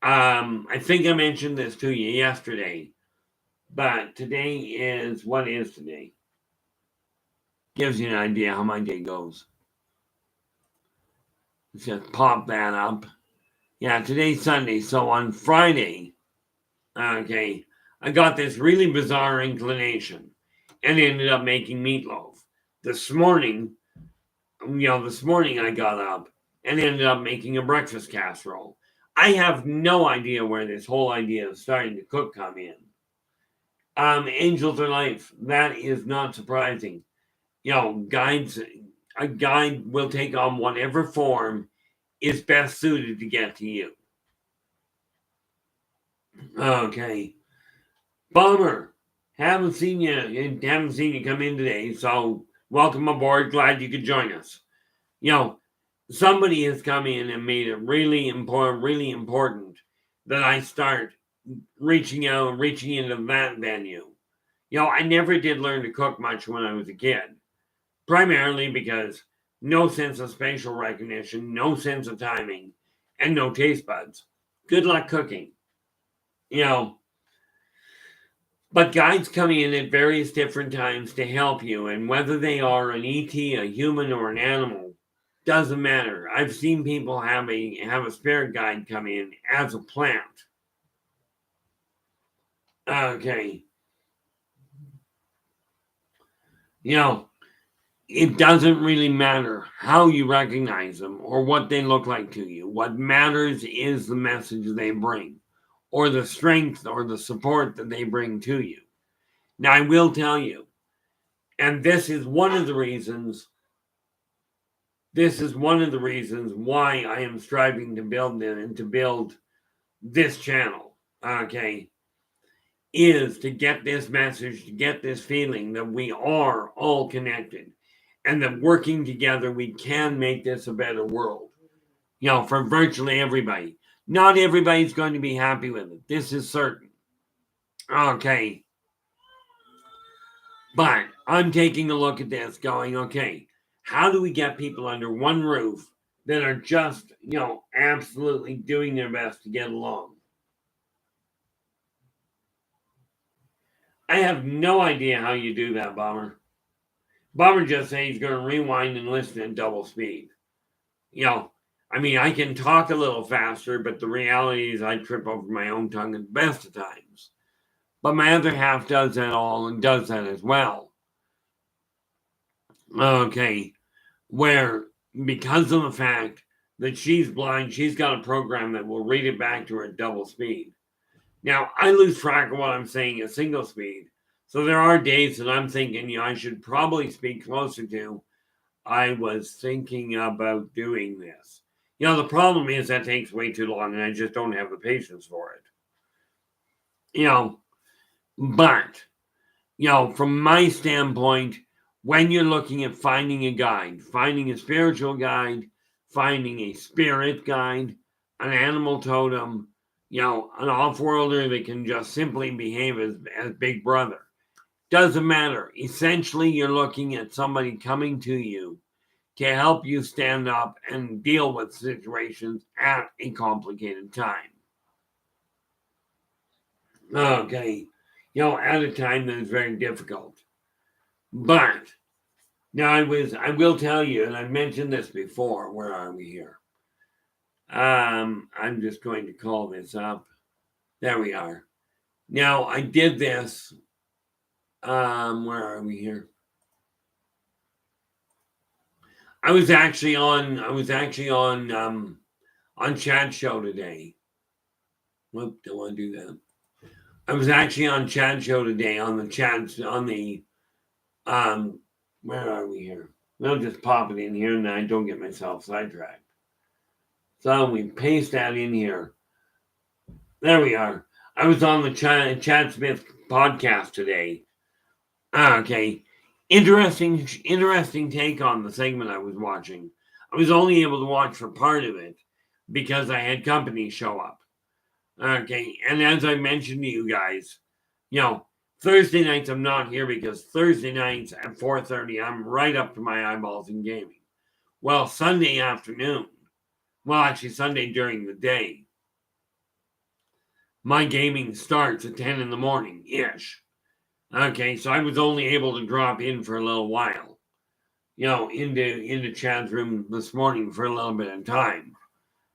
I think I mentioned this to you yesterday, but today is, what is today? Gives you an idea how my day goes. Let's just pop that up. Yeah, today's Sunday, so on Friday, I got this really bizarre inclination and ended up making meatloaf. This morning I got up and ended up making a breakfast casserole. I have no idea where this whole idea of starting to cook come in. Angels are life. That is not surprising. A guide will take on whatever form is best suited to get to you. Okay. Bummer. Haven't seen you come in today, so welcome aboard. Glad you could join us. Somebody has come in and made it really important that I start reaching out and reaching into that venue. I never did learn to cook much when I was a kid, primarily because no sense of spatial recognition, no sense of timing, and no taste buds. Good luck cooking. But guides come in at various different times to help you, and whether they are an ET, a human, or an animal, doesn't matter. I've seen people have a spirit guide come in as a plant. Okay. It doesn't really matter how you recognize them or what they look like to you. What matters is the message they bring, or the strength or the support that they bring to you. Now, I will tell you, and this is one of the reasons why I am striving to build this channel, is to get this message, to get this feeling that we are all connected and that working together, we can make this a better world, for virtually everybody. Not everybody's going to be happy with it. This is certain. Okay. But I'm taking a look at this going, okay, how do we get people under one roof that are just, absolutely doing their best to get along? I have no idea how you do that, Bomber. Bomber just said he's going to rewind and listen at double speed. I can talk a little faster, but the reality is I trip over my own tongue at the best of times. But my other half does that all and does that as well. Okay. Where, because of the fact that she's blind, she's got a program that will read it back to her at double speed. Now, I lose track of what I'm saying at single speed. So there are days that I'm thinking, I should probably speak closer to. I was thinking about doing this. The problem is that takes way too long and I just don't have the patience for it. But, from my standpoint, when you're looking at finding a guide, finding a spiritual guide, finding a spirit guide, an animal totem, an off-worlder that can just simply behave as Big Brother. Doesn't matter. Essentially, you're looking at somebody coming to you to help you stand up and deal with situations at a complicated time. Okay. At a time that is very difficult. But now I will tell you, and I've mentioned this before. Where are we here? I'm just going to call this up. There we are. Now I did this. Where are we here? I was actually on Chat Show today. Whoop, don't want to do that. I was actually on Chat Show today on the where are we here? I'll just pop it in here and then I don't get myself sidetracked. So we paste that in here. There we are. I was on the Chad Smith podcast today. Okay. Interesting take on the segment I was watching. I was only able to watch for part of it because I had company show up. Okay. And as I mentioned to you guys, Thursday nights I'm not here because Thursday nights at 4:30 I'm right up to my eyeballs in gaming. Well, Sunday afternoon, well, actually Sunday during the day, my gaming starts at 10 in the morning-ish. Okay, so I was only able to drop in for a little while, into Chad's room this morning for a little bit of time.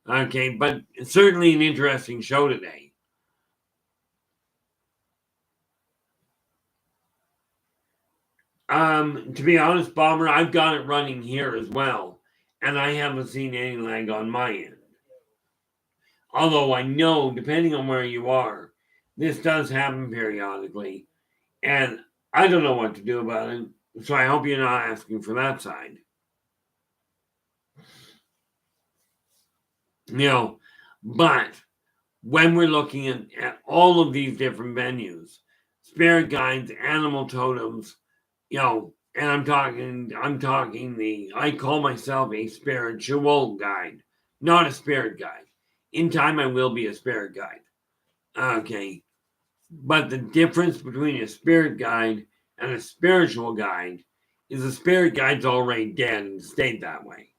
Okay, but it's certainly an interesting show today. To be honest, Bomber, I've got it running here as well, and I haven't seen any lag on my end. Although I know, depending on where you are, this does happen periodically, and I don't know what to do about it, so I hope you're not asking for that side. But when we're looking at all of these different venues, spirit guides, animal totems, and I'm talking I call myself a spiritual guide, not a spirit guide. In time, I will be a spirit guide. Okay. But the difference between a spirit guide and a spiritual guide is a spirit guide's already dead and stayed that way.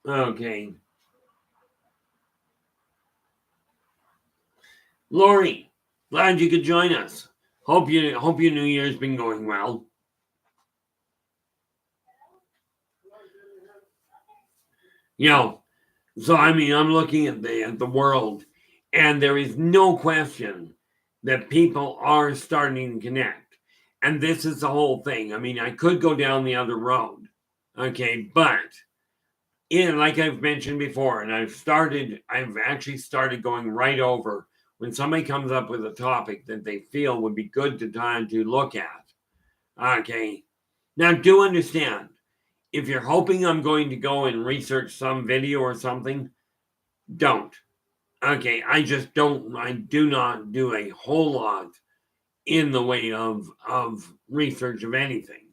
Okay. Lori, glad you could join us. Hope your New Year's been going well. So I mean, I'm looking at the world, and there is no question that people are starting to connect. And this is the whole thing. I mean, I could go down the other road, okay, but like I've mentioned before, and I've actually started going right over when somebody comes up with a topic that they feel would be good to look at. Okay, now do understand, if you're hoping I'm going to go and research some video or something, don't. Okay, I do not do a whole lot in the way of research of anything.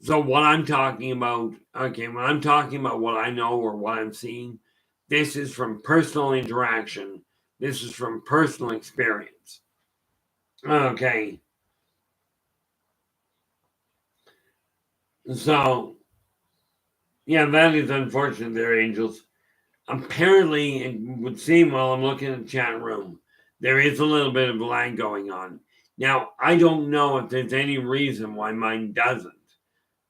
So what I'm talking about, when I'm talking about what I know or what I'm seeing, this is from personal interaction. This is from personal experience. Okay. So, yeah, that is unfortunate there, Angels. Apparently, it would seem while I'm looking at the chat room, there is a little bit of lag going on. Now, I don't know if there's any reason why mine doesn't,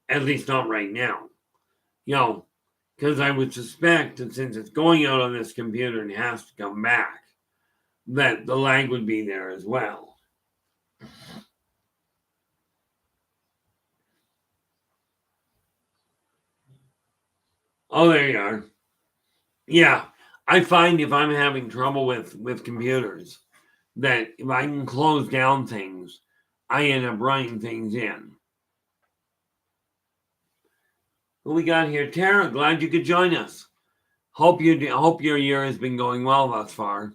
at least not right now. Because I would suspect that since it's going out on this computer and has to come back, that the lag would be there as well. Oh, there you are. Yeah, I find if I'm having trouble with computers, that if I can close down things, I end up running things in. What we got here? Tara, glad you could join us. Hope your year has been going well thus far.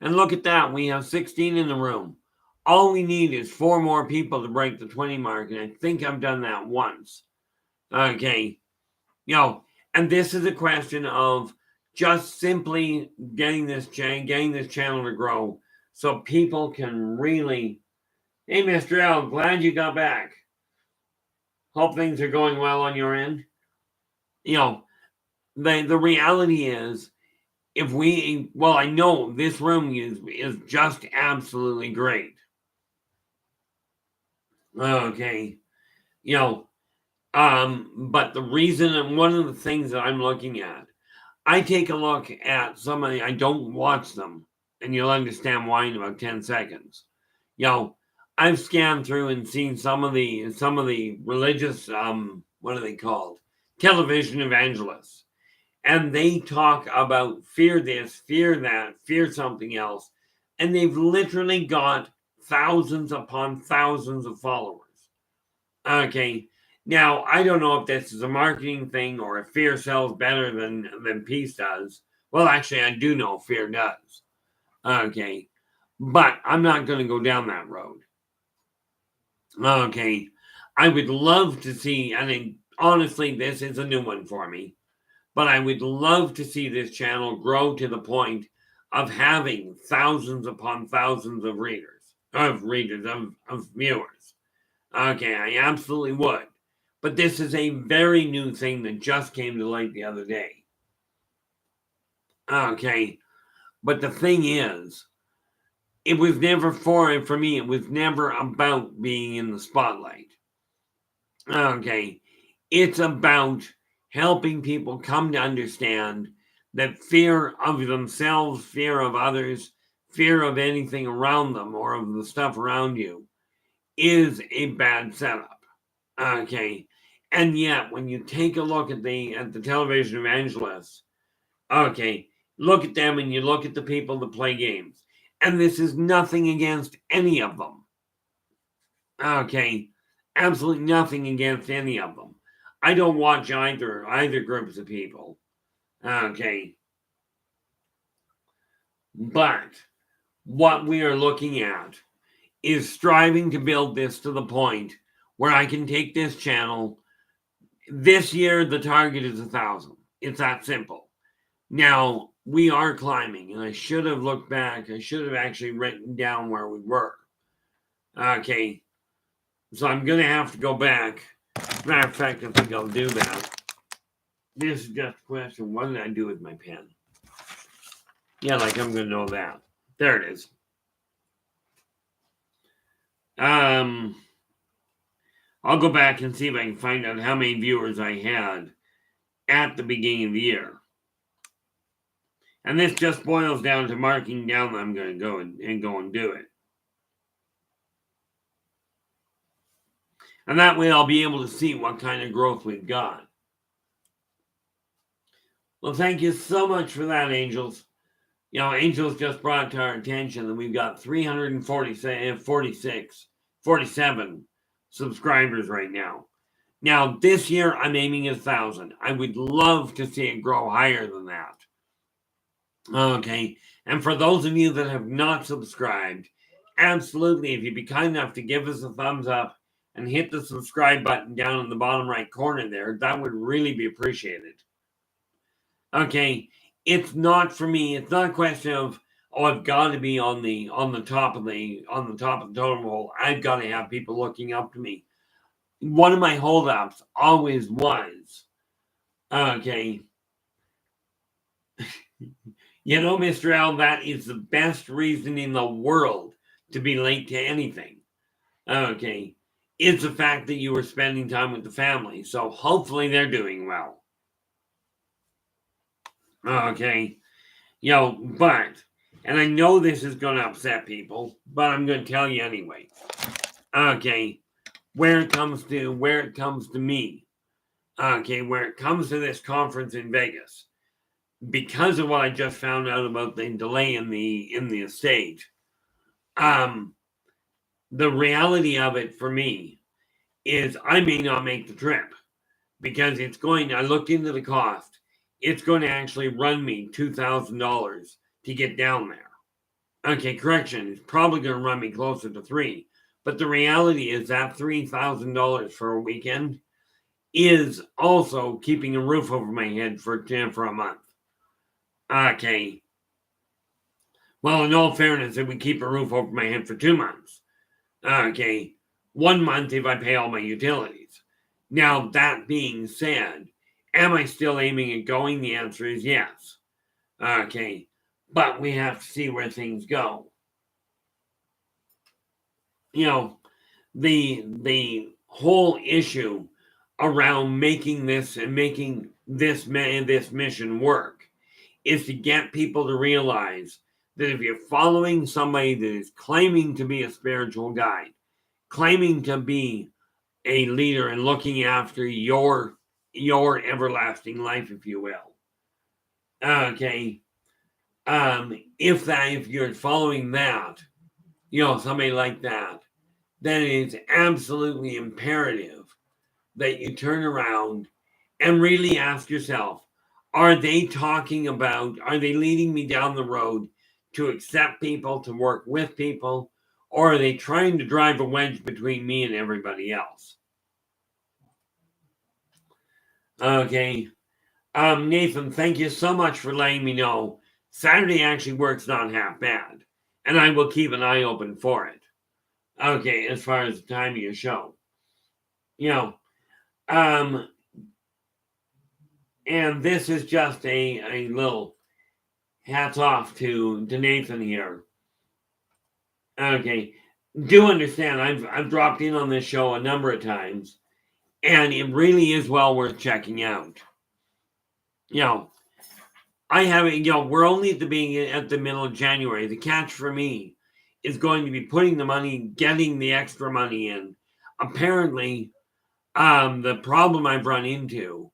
And look at that, we have 16 in the room. All we need is 4 more people to break the 20 mark, and I think I've done that once. Okay. And this is a question of just simply getting this channel to grow so people can really. Hey, Mr. L, glad you got back. Hope things are going well on your end. The reality is, I know this room is just absolutely great. Okay. But the reason, and one of the things that I'm looking at, I take a look at somebody, I don't watch them, and you'll understand why in about 10 seconds. I've scanned through and seen some of the religious, what are they called? Television evangelists. And they talk about fear this, fear that, fear something else. And they've literally got thousands upon thousands of followers. Okay. Now, I don't know if this is a marketing thing or if fear sells better than peace does. Well, actually, I do know fear does. Okay. But I'm not going to go down that road. Okay. I would love to see, honestly, this is a new one for me, but I would love to see this channel grow to the point of having thousands upon thousands of readers. of readers, of viewers. Okay, I absolutely would. But this is a very new thing that just came to light the other day. Okay, but the thing is, it was never for me, it was never about being in the spotlight. Okay, it's about helping people come to understand that fear of themselves, fear of others, fear of anything around them or of the stuff around you is a bad setup. Okay. And yet when you take a look at the television evangelists, okay, look at them and you look at the people that play games. And this is nothing against any of them. Okay. Absolutely nothing against any of them. I don't watch either groups of people. Okay. But what we are looking at is striving to build this to the point where I can take this channel. This year, the target is 1,000. It's that simple. Now, we are climbing, and I should have looked back. I should have actually written down where we were. Okay. So I'm going to have to go back. Matter of fact, I think I'll do that. This is just a question. What did I do with my pen? Yeah, like I'm going to know that. There it is. I'll go back and see if I can find out how many viewers I had at the beginning of the year. And this just boils down to marking down that I'm going to go and do it. And that way I'll be able to see what kind of growth we've got. Well, thank you so much for that, Angels. You know, Angels just brought to our attention that we've got 47 subscribers right now. Now, this year, I'm aiming at 1,000. I would love to see it grow higher than that. Okay, and for those of you that have not subscribed, absolutely, if you'd be kind enough to give us a thumbs up and hit the subscribe button down in the bottom right corner there, that would really be appreciated. Okay, it's not for me. It's not a question of, oh, I've got to be on the top of the totem pole. I've got to have people looking up to me. One of my holdups always was, okay, you know, Mr. L, that is the best reason in the world to be late to anything. Okay, it's the fact that you were spending time with the family. So hopefully they're doing well. Okay, you know, but, and I know this is going to upset people, but I'm going to tell you anyway. Okay, where it comes to me, okay, where it comes to this conference in Vegas, because of what I just found out about the delay in the estate, the reality of it for me is I may not make the trip because I looked into the cost. It's going to actually run me $2,000 to get down there. Okay, correction, it's probably going to run me closer to $3,000. But the reality is that $3,000 for a weekend is also keeping a roof over my head for a month. Okay. Well, in all fairness, it would keep a roof over my head for 2 months. Okay. 1 month if I pay all my utilities. Now, that being said, am I still aiming at going? The answer is yes. Okay. But we have to see where things go. You know, the whole issue around making this mission work is to get people to realize that if you're following somebody that is claiming to be a spiritual guide, claiming to be a leader and looking after your everlasting life, if you will, okay, if you're following that, you know, somebody like that, then it's absolutely imperative that you turn around and really ask yourself, are they leading me down the road to accept people, to work with people, or are they trying to drive a wedge between me and everybody else? Okay. Nathan, thank you so much for letting me know. Saturday actually works not half bad, and I will keep an eye open for it. Okay, as far as the time of your show. You know, um, and this is just a little hats off to Nathan here. Okay, do understand I've dropped in on this show a number of times, and it really is well worth checking out. You know, I have it. You know, we're only at the middle of January. The catch for me is going to be putting the money, getting the extra money in. Apparently, the problem I've run into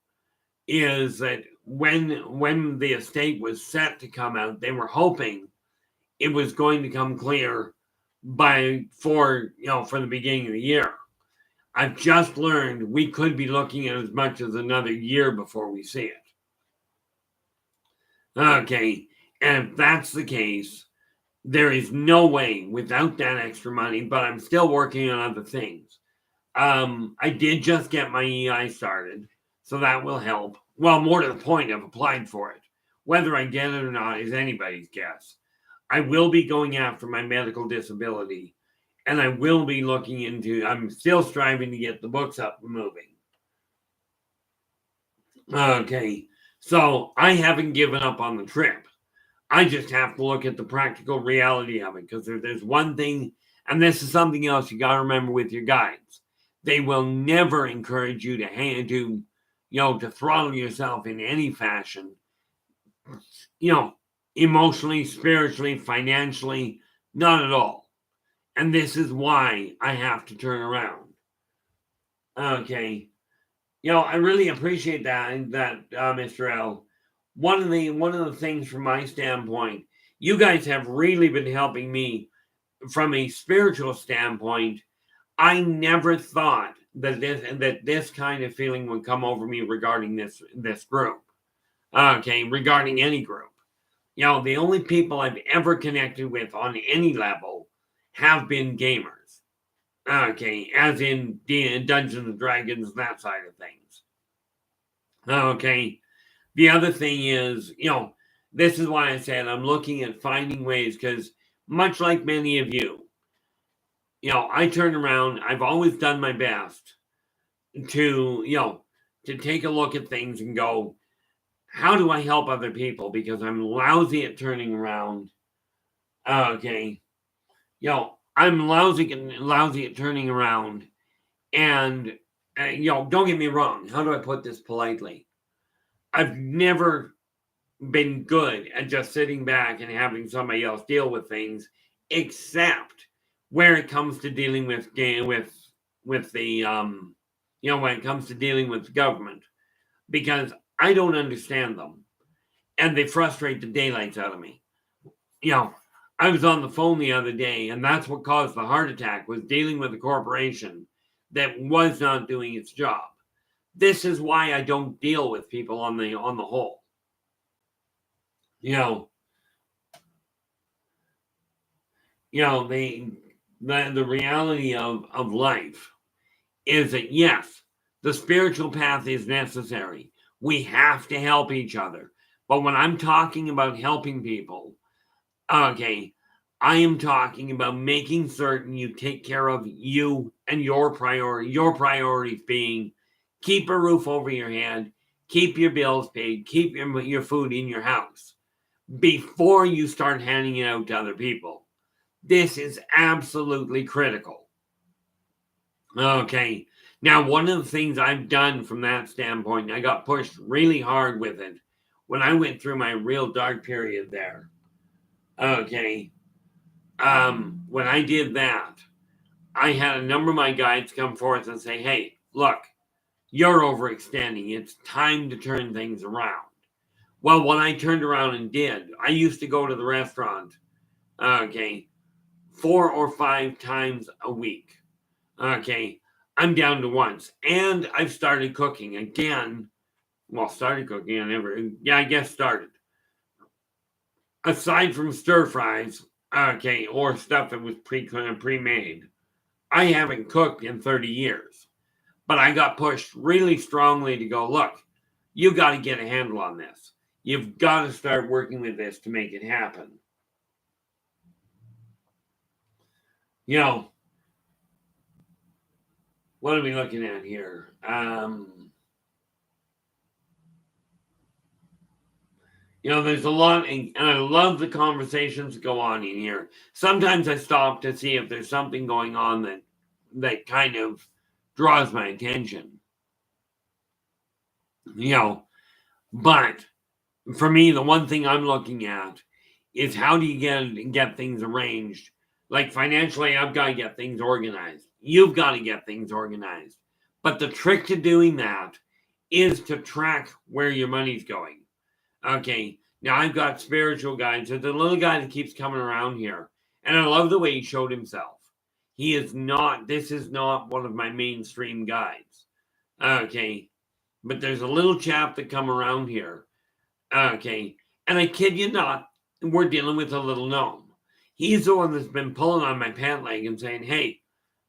is that when the estate was set to come out, they were hoping it was going to come clear for the beginning of the year. I've just learned we could be looking at as much as another year before we see it. Okay, and if that's the case, there is no way without that extra money, but I'm still working on other things. I did just get my EI started, so that will help. Well, more to the point, I've applied for it. Whether I get it or not is anybody's guess. I will be going after my medical disability, and I will be looking into, I'm still striving to get the books up and moving. Okay, so I haven't given up on the trip. I just have to look at the practical reality of it, because there's one thing, and this is something else you got to remember with your guides. They will never encourage you to throttle yourself in any fashion, emotionally, spiritually, financially, not at all. And this is why I have to turn around. Okay. I really appreciate that, Mr. L. One of the things from my standpoint, you guys have really been helping me from a spiritual standpoint. I never thought that this kind of feeling would come over me regarding this group. Okay, regarding any group. The only people I've ever connected with on any level have been gamers. Okay, as in Dungeons and Dragons, that side of things. Okay, the other thing is, this is why I said I'm looking at finding ways, because much like many of you, I turn around, I've always done my best to take a look at things and go, how do I help other people? Because I'm lousy at turning around. Okay, I'm lousy at turning around, and don't get me wrong. How do I put this politely? I've never been good at just sitting back and having somebody else deal with things, except where it comes to dealing with the when it comes to dealing with the government, because I don't understand them and they frustrate the daylights out of me. I was on the phone the other day, and that's what caused the heart attack, was dealing with a corporation that was not doing its job. This is why I don't deal with people on the whole. The reality of life is that, yes, the spiritual path is necessary. We have to help each other. But when I'm talking about helping people, okay, I am talking about making certain you take care of you and your priorities being keep a roof over your head, keep your bills paid, keep your food in your house before you start handing it out to other people. This is absolutely critical. Okay. Now, one of the things I've done from that standpoint, I got pushed really hard with it when I went through my real dark period there. Okay. When I did that, I had a number of my guides come forth and say, hey, look, you're overextending. It's time to turn things around. Well, what I turned around and did, I used to go to the restaurant, 4 or 5 times a week. Okay, I'm down to once. And I've started cooking again. Well, started cooking, I guess started. Aside from stir fries, or stuff that was pre-made, I haven't cooked in 30 years. But I got pushed really strongly to go, look, you got to get a handle on this. You've got to start working with this to make it happen. what are we looking at here? There's a lot, and I love the conversations that go on in here. Sometimes I stop to see if there's something going on that kind of draws my attention. But for me, the one thing I'm looking at is how do you get things arranged? Like financially, I've got to get things organized. You've got to get things organized. But the trick to doing that is to track where your money's going. Okay, now I've got spiritual guides. There's a little guy that keeps coming around here. And I love the way he showed himself. This is not one of my mainstream guides. Okay, but there's a little chap that come around here. Okay, and I kid you not, we're dealing with a little gnome. He's the one that's been pulling on my pant leg and saying, hey,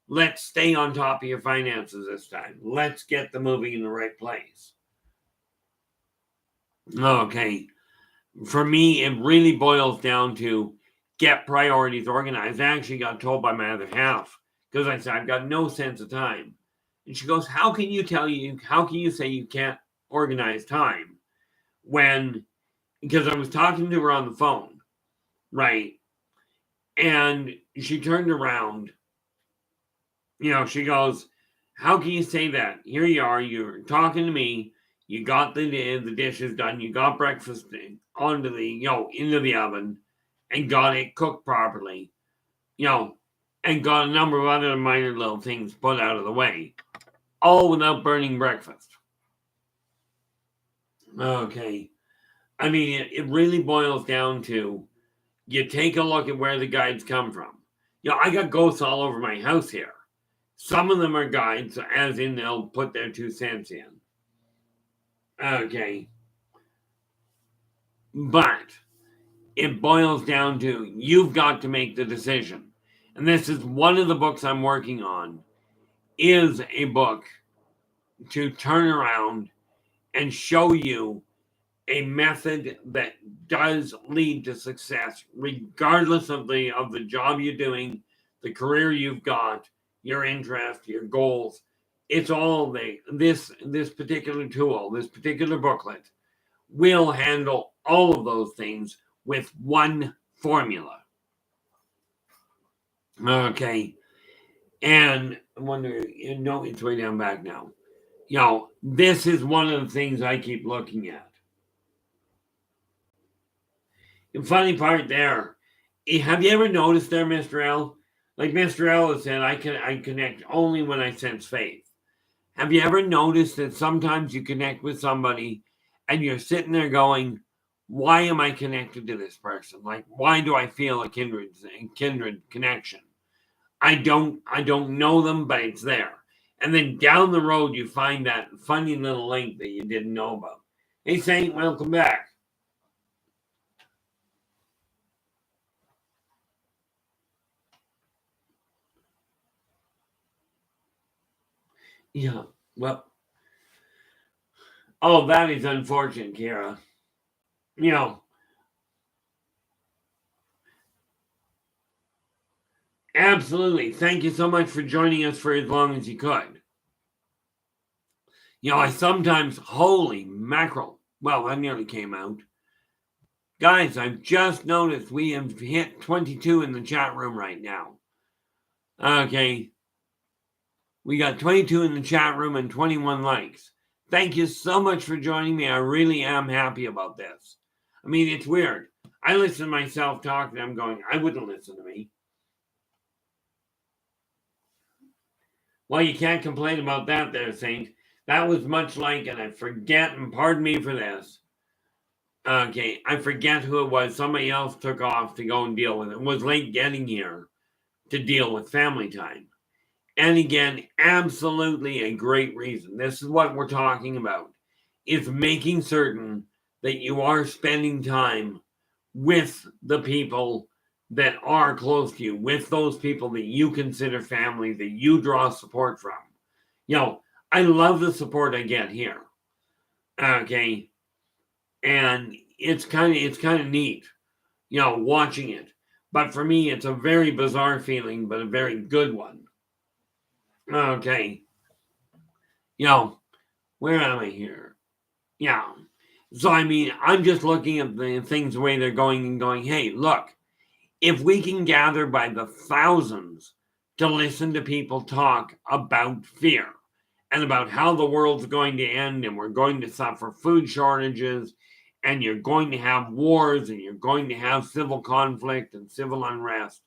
let's stay on top of your finances this time. Let's get the moving in the right place. Okay, for me, it really boils down to get priorities organized. I actually got told by my other half, because I said, I've got no sense of time. And she goes, how can you say you can't organize time because I was talking to her on the phone, right? And she turned around, she goes, how can you say that? Here you are, you're talking to me, you got the dishes done, you got breakfast onto into the oven and got it cooked properly, and got a number of other minor little things put out of the way, all without burning breakfast. Okay. I mean, it really boils down to you take a look at where the guides come from. I got ghosts all over my house here. Some of them are guides, as in they'll put their 2 cents in. Okay. But it boils down to you've got to make the decision. And this is one of the books I'm working on, is a book to turn around and show you a method that does lead to success, regardless of the job you're doing, the career you've got, your interest, your goals. It's all this particular tool, this particular booklet will handle all of those things with one formula. Okay. And I wonder, it's way down back now. This is one of the things I keep looking at. The funny part there, have you ever noticed there, Mr. L? Like Mr. L has said, I connect only when I sense faith. Have you ever noticed that sometimes you connect with somebody and you're sitting there going, why am I connected to this person? Like, why do I feel a kindred connection? I don't know them, but it's there. And then down the road, you find that funny little link that you didn't know about. Hey, Saint, welcome back. Yeah, well, oh, that is unfortunate, Kara. Absolutely. Thank you so much for joining us for as long as you could. I sometimes, holy mackerel. Well, that nearly came out. Guys, I've just noticed we have hit 22 in the chat room right now. Okay. We got 22 in the chat room and 21 likes. Thank you so much for joining me. I really am happy about this. I mean, it's weird. I listen to myself talk and I'm going, I wouldn't listen to me. Well, you can't complain about that there, Saint. That was much like, and I forget, and pardon me for this. Okay, I forget who it was. Somebody else took off to go and deal with it. It was late getting here to deal with family time. And again, absolutely a great reason. This is what we're talking about, is making certain that you are spending time with the people that are close to you, with those people that you consider family, that you draw support from. I love the support I get here. Okay. And it's kind of neat, watching it. But for me, it's a very bizarre feeling, but a very good one. Okay. Where am I here? Yeah. So, I mean, I'm just looking at the things the way they're going and going, hey, look, if we can gather by the thousands to listen to people talk about fear and about how the world's going to end and we're going to suffer food shortages and you're going to have wars and you're going to have civil conflict and civil unrest,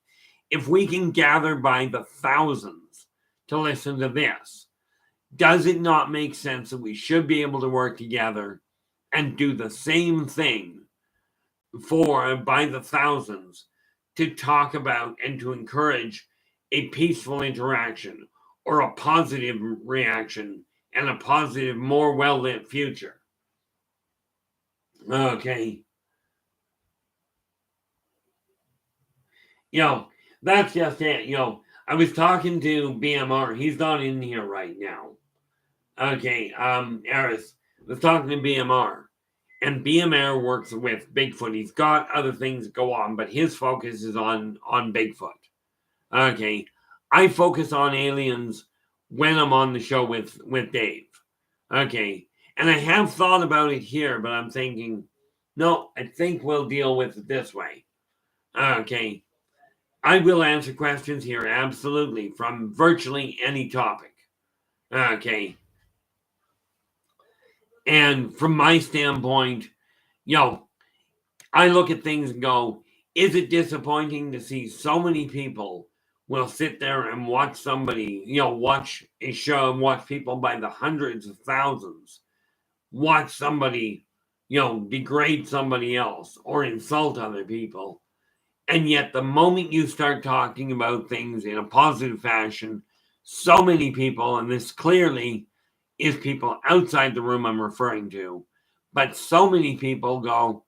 if we can gather by the thousands to listen to this, does it not make sense that we should be able to work together and do the same thing by the thousands to talk about and to encourage a peaceful interaction or a positive reaction and a positive, more well-lit future? Okay. That's just it. I was talking to BMR. He's not in here right now. Okay, Eris was talking to BMR, and BMR works with Bigfoot. He's got other things that go on, but his focus is on Bigfoot. Okay, I focus on aliens when I'm on the show with Dave. Okay, and I have thought about it here, but I'm thinking, no, I think we'll deal with it this way. Okay, I will answer questions here, absolutely, from virtually any topic. Okay. And from my standpoint, I look at things and go, is it disappointing to see so many people will sit there and watch somebody, watch a show and watch people by the hundreds of thousands, watch somebody, degrade somebody else or insult other people. And yet the moment you start talking about things in a positive fashion, so many people, and this clearly is people outside the room I'm referring to, but so many people go,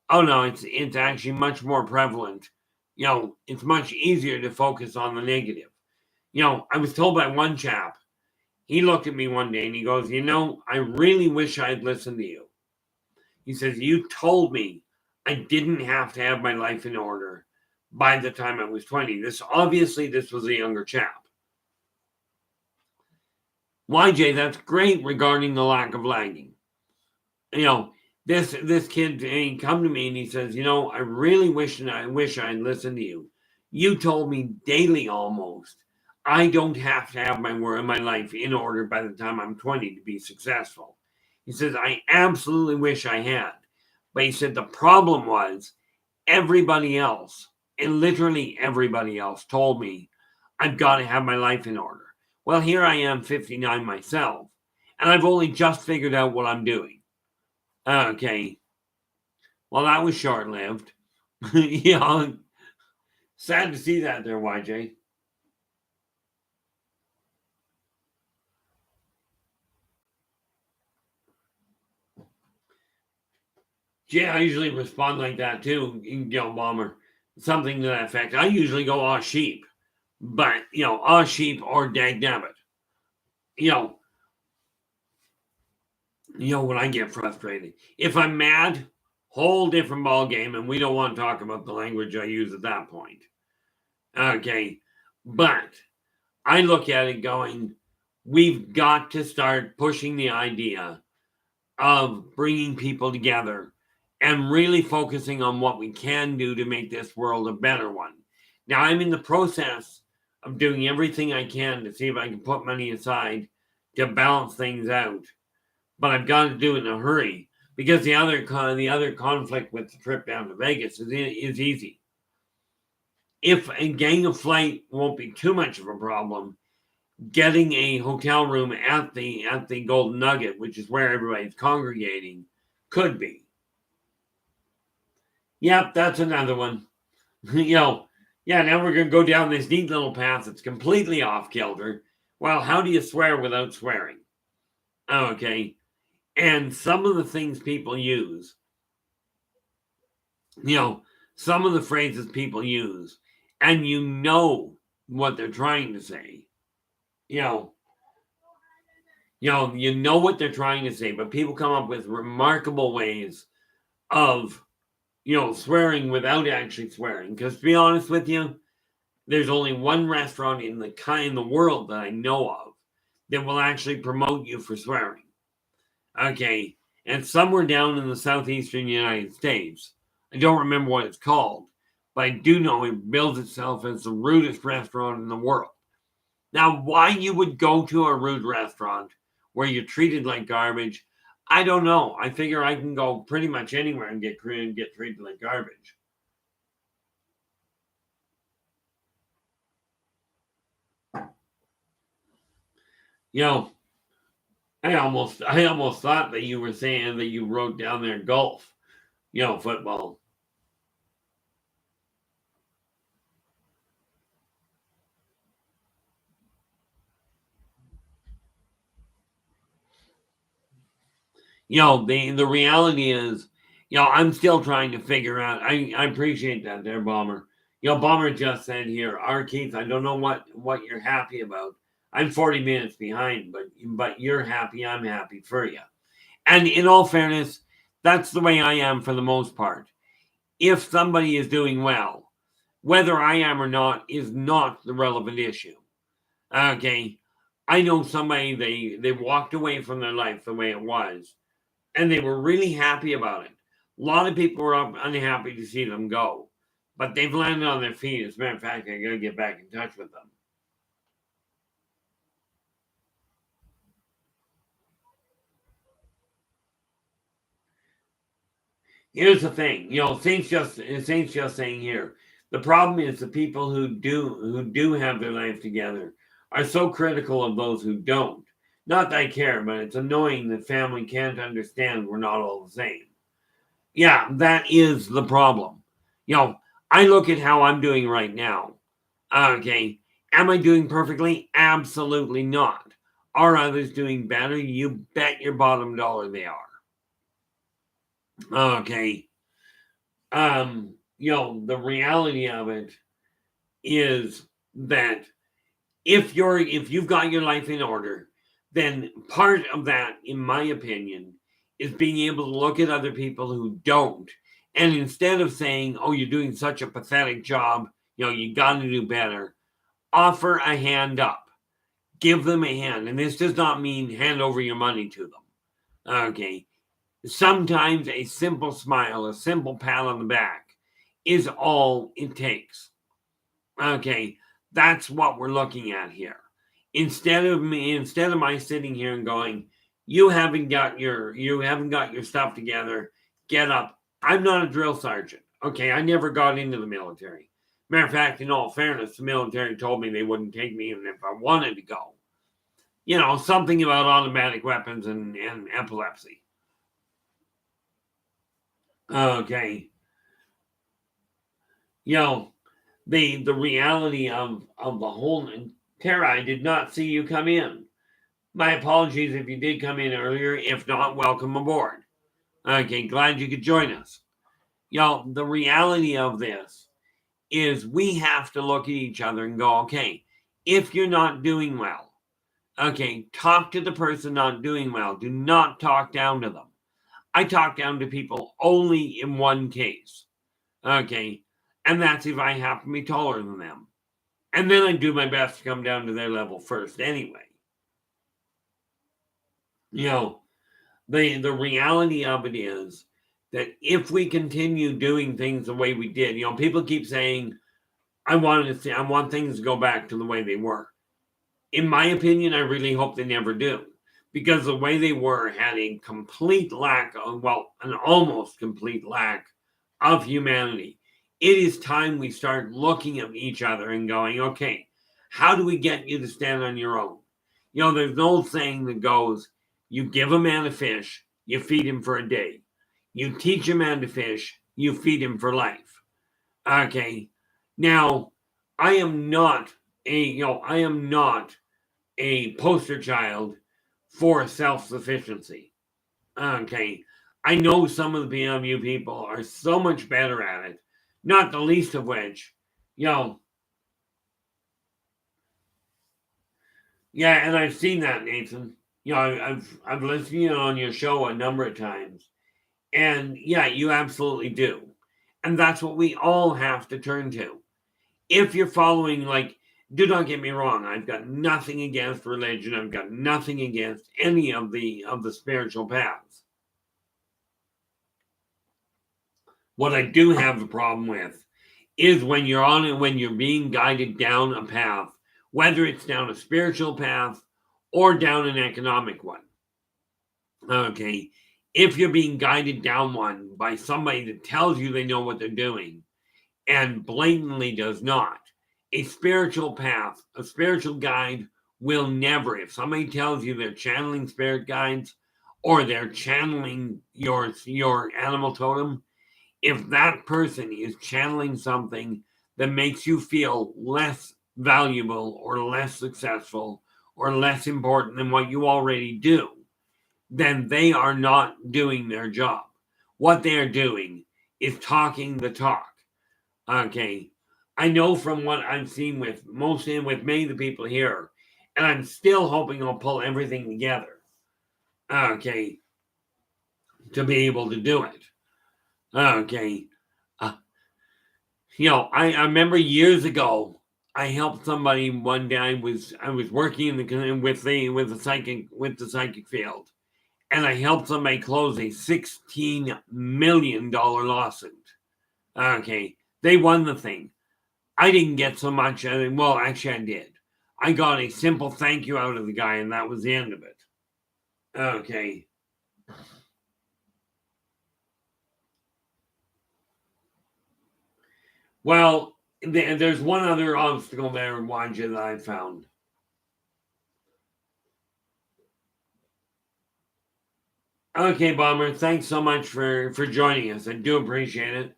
oh no, it's actually much more prevalent. It's much easier to focus on the negative. I was told by one chap, he looked at me one day and he goes, I really wish I'd listened to you. He says, you told me I didn't have to have my life in order by the time I was 20. This was a younger chap. YJ, that's great regarding the lack of lagging. This kid, he come to me and he says, I really wish I'd listened to you. You told me daily almost, I don't have to have my life in order by the time I'm 20 to be successful. He says, I absolutely wish I had. But he said the problem was everybody else, and literally everybody else, told me I've got to have my life in order. Well, here I am, 59 myself, and I've only just figured out what I'm doing. Okay. Well, that was short-lived. Sad to see that there, YJ. Yeah, I usually respond like that too, Bomber. Something to that effect. I usually go, aw, sheep. But, aw, sheep or dagnabbit. When I get frustrated. If I'm mad, whole different ball game, and we don't want to talk about the language I use at that point. Okay. But I look at it going, we've got to start pushing the idea of bringing people together and really focusing on what we can do to make this world a better one. Now, I'm in the process of doing everything I can to see if I can put money aside to balance things out. But I've got to do it in a hurry because the other conflict with the trip down to Vegas is easy. If a gang of flight won't be too much of a problem, getting a hotel room at the Golden Nugget, which is where everybody's congregating, could be. Yep, that's another one. Now we're going to go down this neat little path that's completely off kilter. Well, how do you swear without swearing? Okay. And some of the things people use, some of the phrases people use, and what they're trying to say. You know what they're trying to say, but people come up with remarkable ways of, swearing without actually swearing. Because to be honest with you, there's only one restaurant in the world that I know of that will actually promote you for swearing. Okay. And somewhere down in the southeastern United States, I don't remember what it's called, but I do know it bills itself as the rudest restaurant in the world. Now, why you would go to a rude restaurant where you're treated like garbage, I don't know. I figure I can go pretty much anywhere and get treated like garbage. You know, I almost thought that you were saying that you wrote down there golf, football. The reality is, I'm still trying to figure out. I appreciate that there, Bomber. Bomber just said here, Keith, I don't know what you're happy about. I'm 40 minutes behind, but you're happy. I'm happy for you. And in all fairness, that's the way I am for the most part. If somebody is doing well, whether I am or not is not the relevant issue. Okay. I know somebody, they walked away from their life the way it was, and they were really happy about it. A lot of people were unhappy to see them go, but they've landed on their feet. As a matter of fact, I got to get back in touch with them. Here's the thing, Saint's just saying here. The problem is the people who do have their life together are so critical of those who don't. Not that I care, but it's annoying that family can't understand we're not all the same. Yeah, that is the problem. I look at how I'm doing right now. Okay. Am I doing perfectly? Absolutely not. Are others doing better? You bet your bottom dollar they are. Okay. The reality of it is that if you've got your life in order, then part of that, in my opinion, is being able to look at other people who don't, and instead of saying, oh, you're doing such a pathetic job, you got to do better, offer a hand up. Give them a hand. And this does not mean hand over your money to them. Okay. Sometimes a simple smile, a simple pat on the back is all it takes. Okay. That's what we're looking at here. Instead of my sitting here and going, you haven't got your stuff together, get up. I'm not a drill sergeant. Okay. I never got into the military. Matter of fact, in all fairness, the military told me they wouldn't take me even if I wanted to go. Something about automatic weapons and epilepsy. Okay. The reality of the whole... Tara, I did not see you come in. My apologies if you did come in earlier. If not, welcome aboard. Okay, glad you could join us. The reality of this is we have to look at each other and go, okay, if you're not doing well, okay, talk to the person not doing well. Do not talk down to them. I talk down to people only in one case. Okay, and that's if I happen to be taller than them. And then I do my best to come down to their level first anyway. The reality of it is that if we continue doing things the way we did, people keep saying, I want things to go back to the way they were. In my opinion, I really hope they never do, because the way they were had a complete lack of, an almost complete lack of humanity. It is time we start looking at each other and going, okay, how do we get you to stand on your own? There's an old saying that goes, you give a man a fish, you feed him for a day. You teach a man to fish, you feed him for life. Okay. Now, I am not a poster child for self-sufficiency. Okay. I know some of the BMU people are so much better at it, not the least of which, yeah, and I've seen that, Nathan. I've listened on your show a number of times, and yeah, you absolutely do, and that's what we all have to turn to. If you're following, like, Do not get me wrong. I've got nothing against religion. I've got nothing against any of the spiritual paths. What I do have a problem with is when you're on it, when you're being guided down a path, whether it's down a spiritual path or down an economic one. Okay. If you're being guided down one by somebody that tells you they know what they're doing and blatantly does not, a spiritual path, a spiritual guide will never, if somebody tells you they're channeling spirit guides or they're channeling your animal totem, if that person is channeling something that makes you feel less valuable or less successful or less important than what you already do, then they are not doing their job. What they're doing is talking the talk. Okay. I know from what I've seen with many of the people here, and I'm still hoping I'll pull everything together. Okay. To be able to do it. Okay. I remember years ago, I helped somebody one day. I was working with the psychic field, and I helped somebody close a $16 million lawsuit. Okay, they won the thing. I didn't get so much. Well, actually, I did. I got a simple thank you out of the guy, and that was the end of it. Okay. Well, there's one other obstacle there in Wanja that I found. Okay, Bomber, thanks so much for joining us. I do appreciate it.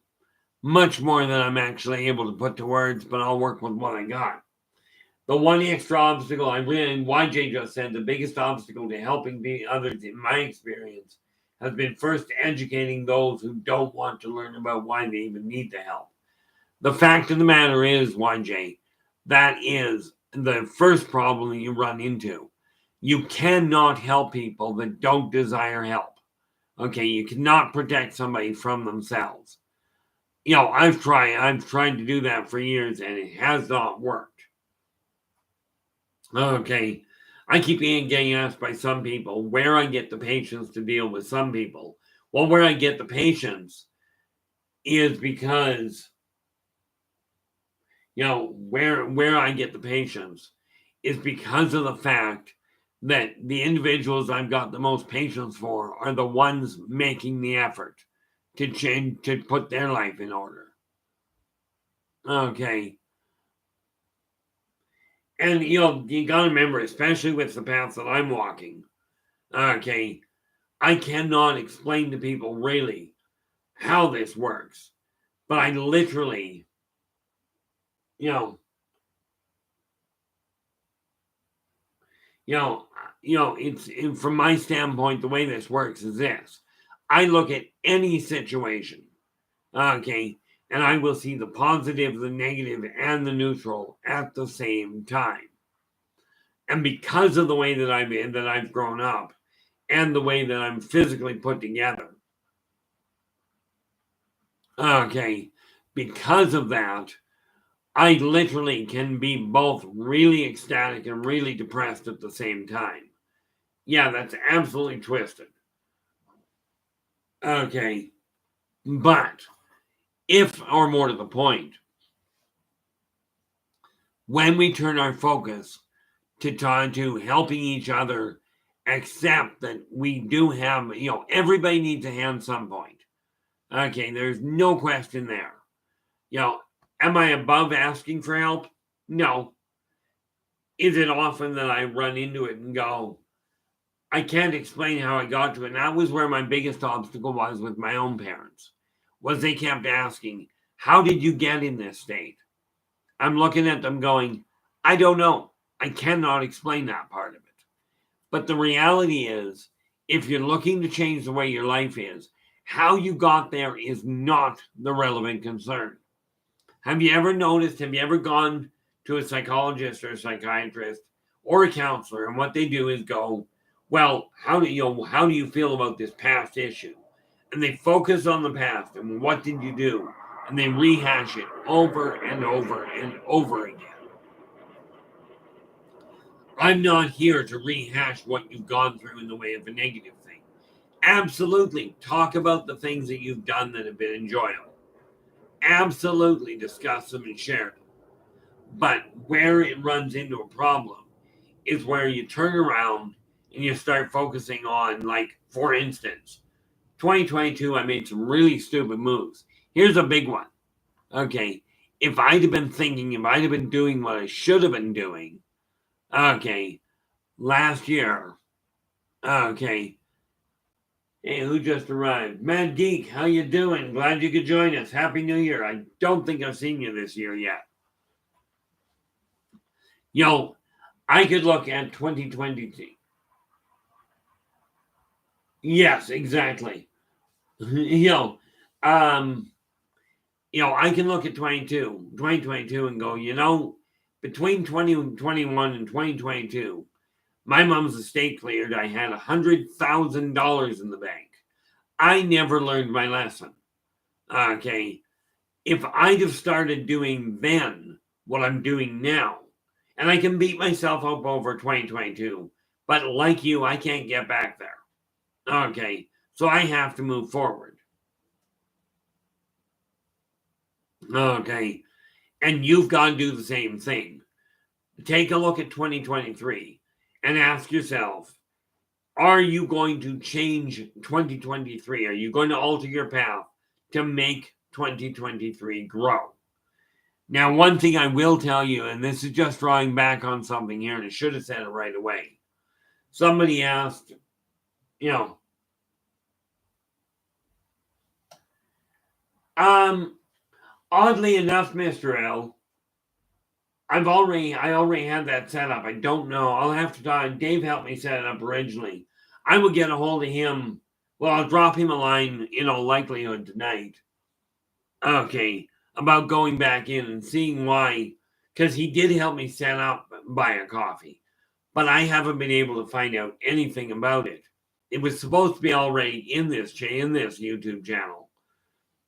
Much more than I'm actually able to put to words, but I'll work with what I got. The one extra obstacle YJ just said, the biggest obstacle to helping others, in my experience, has been first educating those who don't want to learn about why they even need the help. The fact of the matter is, YJ, that is the first problem that you run into. You cannot help people that don't desire help. Okay, you cannot protect somebody from themselves. I've tried to do that for years and it has not worked. Okay, I keep getting asked by some people where I get the patience to deal with some people. Well, where I get the patience is because, where I get the patience is because of the fact that the individuals I've got the most patience for are the ones making the effort to change, to put their life in order. Okay. And, you got to remember, especially with the path that I'm walking, okay, I cannot explain to people really how this works, but I literally, it's from my standpoint, the way this works is this. I look at any situation, okay, and I will see the positive, the negative, and the neutral at the same time. And because of the way that I've grown up and the way that I'm physically put together, okay, because of that, I literally can be both really ecstatic and really depressed at the same time. Yeah, that's absolutely twisted. Okay. But if, or more to the point, when we turn our focus to helping each other accept that we do have, everybody needs a hand at some point. Okay, there's no question there. Am I above asking for help? No. Is it often that I run into it and go, I can't explain how I got to it. And that was where my biggest obstacle was with my own parents, was they kept asking, how did you get in this state? I'm looking at them going, I don't know. I cannot explain that part of it. But the reality is, if you're looking to change the way your life is, how you got there is not the relevant concern. Have you ever gone to a psychologist or a psychiatrist or a counselor, and what they do is go, well, how do you feel about this past issue? And they focus on the past and what did you do? And they rehash it over and over and over again. I'm not here to rehash what you've gone through in the way of a negative thing. Absolutely. Talk about the things that you've done that have been enjoyable. Absolutely discuss them and share them. But where it runs into a problem is where you turn around and you start focusing on, like, for instance, 2022, I made some really stupid moves. Here's a big one. Okay. If I'd have been thinking, if I'd have been doing what I should have been doing, okay, last year, okay. Hey, who just arrived? Mad Geek, how you doing? Glad you could join us. Happy New Year. I don't think I've seen you this year yet. Yo, I could look at 2022. Yes, exactly. Yo, I can look at 2022 and go, between 2021 and 2022, my mom's estate cleared. I had $100,000 in the bank. I never learned my lesson. Okay. If I'd have started doing then what I'm doing now, and I can beat myself up over 2022, but like you, I can't get back there. Okay. So I have to move forward. Okay. And you've got to do the same thing. Take a look at 2023 and ask yourself, are you going to change 2023? Are you going to alter your path to make 2023 grow? Now, one thing I will tell you, and this is just drawing back on something here, and I should have said it right away. Somebody asked, oddly enough, Mr. L, I already had that set up. I don't know. I'll have to talk. Dave helped me set it up originally. I will get a hold of him. Well, I'll drop him a line, in all likelihood, tonight. Okay. About going back in and seeing why. Because he did help me set up Buy a Coffee. But I haven't been able to find out anything about it. It was supposed to be already in this YouTube channel.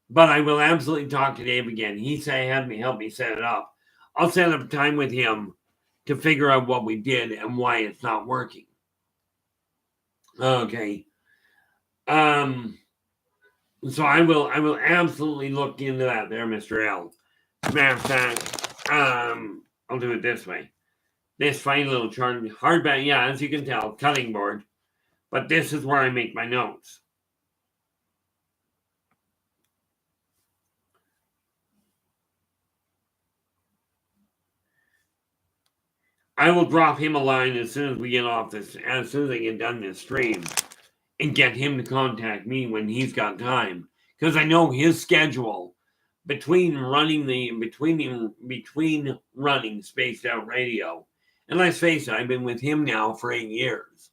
But I will absolutely talk to Dave again. He said he had me help me set it up. I'll set up time with him to figure out what we did and why it's not working. Okay. So I will absolutely look into that there, Mr. L. Matter of fact, I'll do it this way. This fine little chart, hardback, yeah, as you can tell, cutting board. But this is where I make my notes. I will drop him a line as soon as we get off this, as soon as I get done this stream, and get him to contact me when he's got time, because I know his schedule between running Spaced Out Radio, and let's face it, I've been with him now for 8 years.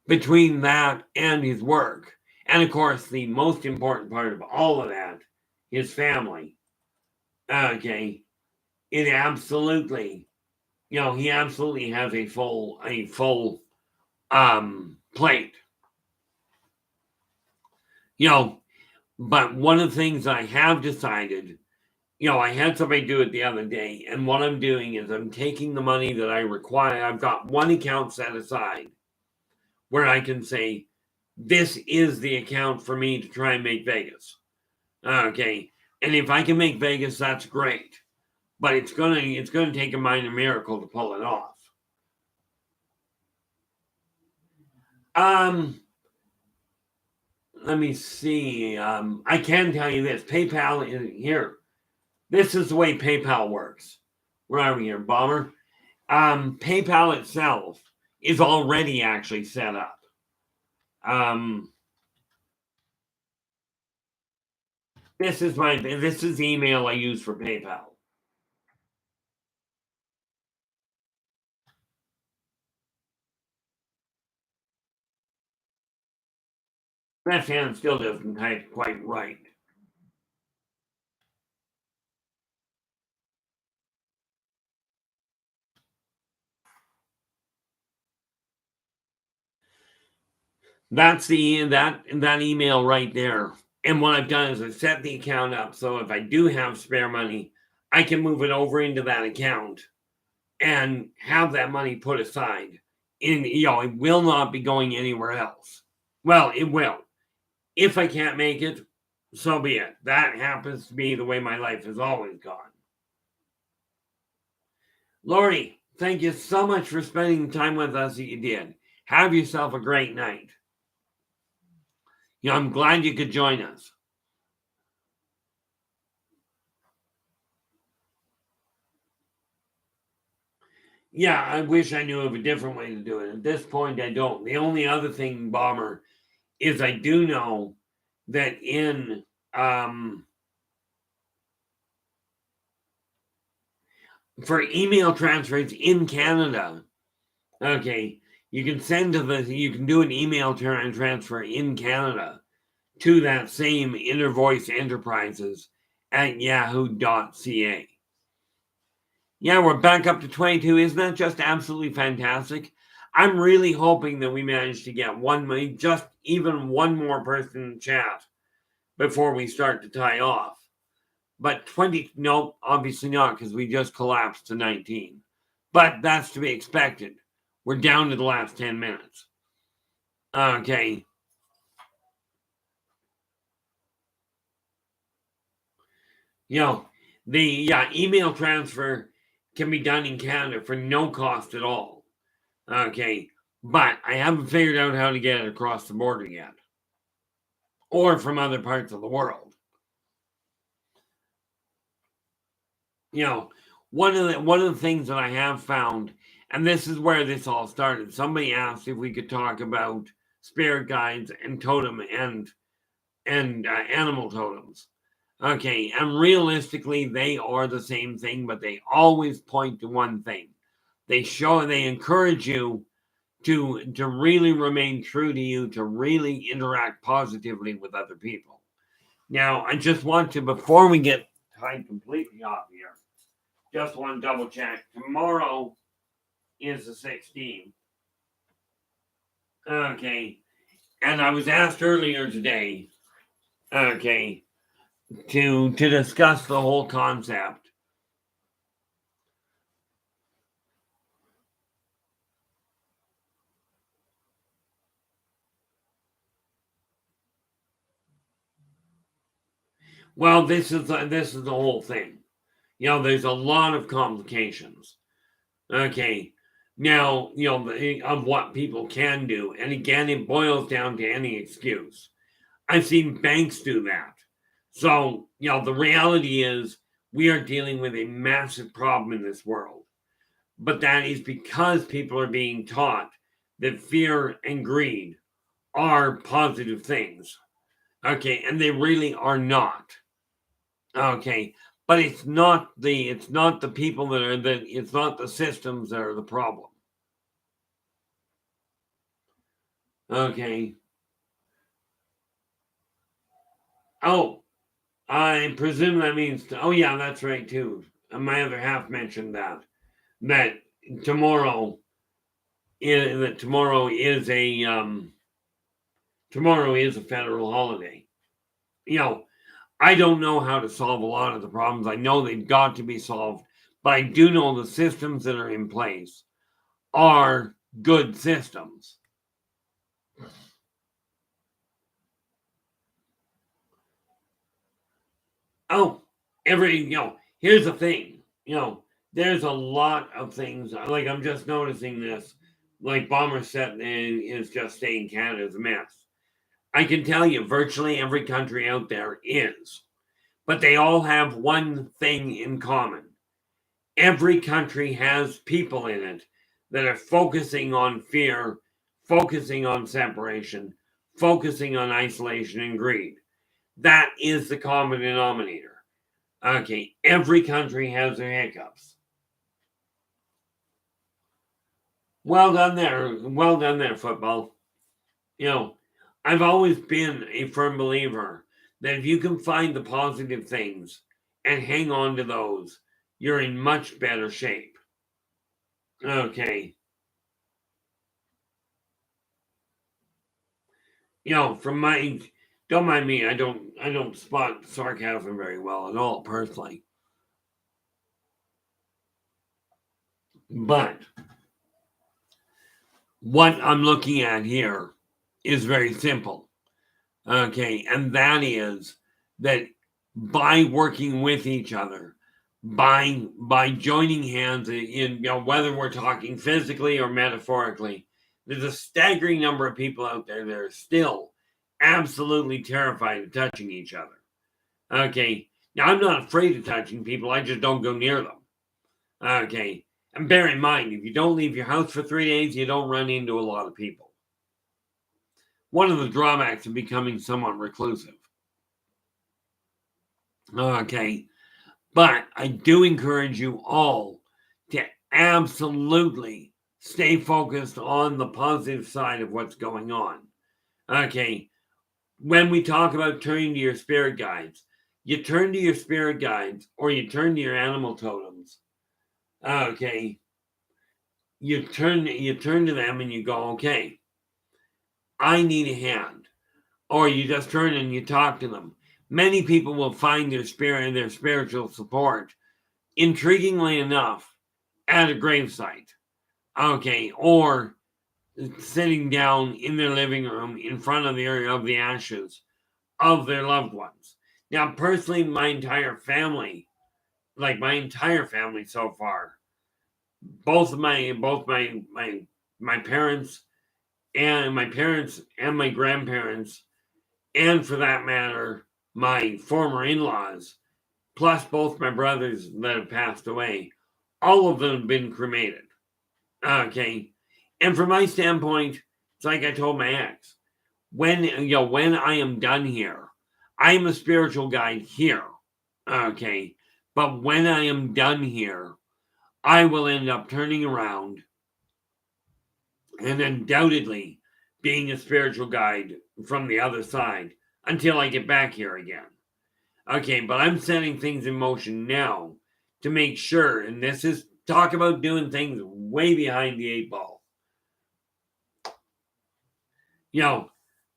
Between that and his work, and of course the most important part of all of that, his family. Okay. It absolutely, he absolutely has a full plate. But one of the things I have decided, I had somebody do it the other day, and what I'm doing is I'm taking the money that I require. I've got one account set aside where I can say, this is the account for me to try and make Vegas. Okay. And if I can make Vegas, that's great. But it's gonna take a minor miracle to pull it off. Let me see. I can tell you this. PayPal is here. This is the way PayPal works. Where are we here, Bomber? PayPal itself is already actually set up. This is the email I use for PayPal. Left hand still doesn't type quite right. That's that email right there. And what I've done is I've set the account up so if I do have spare money, I can move it over into that account. and have that money put aside. It will not be going anywhere else. Well, it will. If I can't make it, so be it. That happens to be the way my life has always gone. Lori, thank you so much for spending time with us that you did. Have yourself a great night. I'm glad you could join us. Yeah, I wish I knew of a different way to do it. At this point, I don't. The only other thing, Bomber, is I do know that for email transfers in Canada, okay, you can do an email transfer in Canada to that same Intervoice Enterprises at yahoo.ca. Yeah, we're back up to 22. Isn't that just absolutely fantastic? I'm really hoping that we manage to get even one more person in chat before we start to tie off. But 20, no, obviously not, because we just collapsed to 19. But that's to be expected. We're down to the last 10 minutes. Okay. The email transfer can be done in Canada for no cost at all. Okay. But I haven't figured out how to get it across the border yet. Or from other parts of the world. One of the things that I have found, and this is where this all started. Somebody asked if we could talk about spirit guides and totem and animal totems. Okay, and realistically, they are the same thing, but they always point to one thing. They encourage you to really remain true to you, to really interact positively with other people. Now, I just want to, before we get tied completely off here, just want to double check. Tomorrow is the 16th. Okay. And I was asked earlier today, okay, to discuss the whole concept. Well, this is the whole thing. There's a lot of complications. Okay. Now, of what people can do. And again, it boils down to any excuse. I've seen banks do that. So, the reality is we are dealing with a massive problem in this world. But that is because people are being taught that fear and greed are positive things. Okay, and they really are not. Okay, but it's not the people it's not the systems that are the problem. Okay. Oh, I presume that means oh yeah, that's right too. My other half mentioned that tomorrow tomorrow is a federal holiday. I don't know how to solve a lot of the problems. I know they've got to be solved, but I do know the systems that are in place are good systems. Oh, here's the thing. There's a lot of things. Like I'm just noticing this. Like Bomber set is just saying Canada's a mess. I can tell you, virtually every country out there is, but they all have one thing in common. Every country has people in it that are focusing on fear, focusing on separation, focusing on isolation and greed. That is the common denominator. Okay, every country has their hiccups. Well done there, football. I've always been a firm believer that if you can find the positive things and hang on to those, you're in much better shape. Okay. From my don't mind me, I don't spot sarcasm very well at all personally. But what I'm looking at here is very simple. Okay, and that is that by working with each other, by joining hands in whether we're talking physically or metaphorically, there's a staggering number of people out there that are still absolutely terrified of touching each other. Okay, now I'm not afraid of touching people, I just don't go near them. Okay, and bear in mind, if you don't leave your house for 3 days, you don't run into a lot of people. One of the drawbacks of becoming somewhat reclusive. Okay, but I do encourage you all to absolutely stay focused on the positive side of what's going on. Okay, when we talk about turning to your spirit guides, you turn to your spirit guides or you turn to your animal totems. Okay, you turn to them and you go, okay, I need a hand. Or you just turn and you talk to them. Many people will find their spiritual support, intriguingly enough, at a gravesite. Okay, or sitting down in their living room in front of the ashes of their loved ones. Now, personally, my entire family so far, both my parents and my grandparents, and for that matter, my former in-laws, plus both my brothers that have passed away, all of them have been cremated. Okay. And from my standpoint, it's like I told my ex, when I am done here, I am a spiritual guide here. Okay. But when I am done here, I will end up turning around and undoubtedly being a spiritual guide from the other side until I get back here again. Okay, but I'm setting things in motion now to make sure, and this is talk about doing things way behind the 8 ball.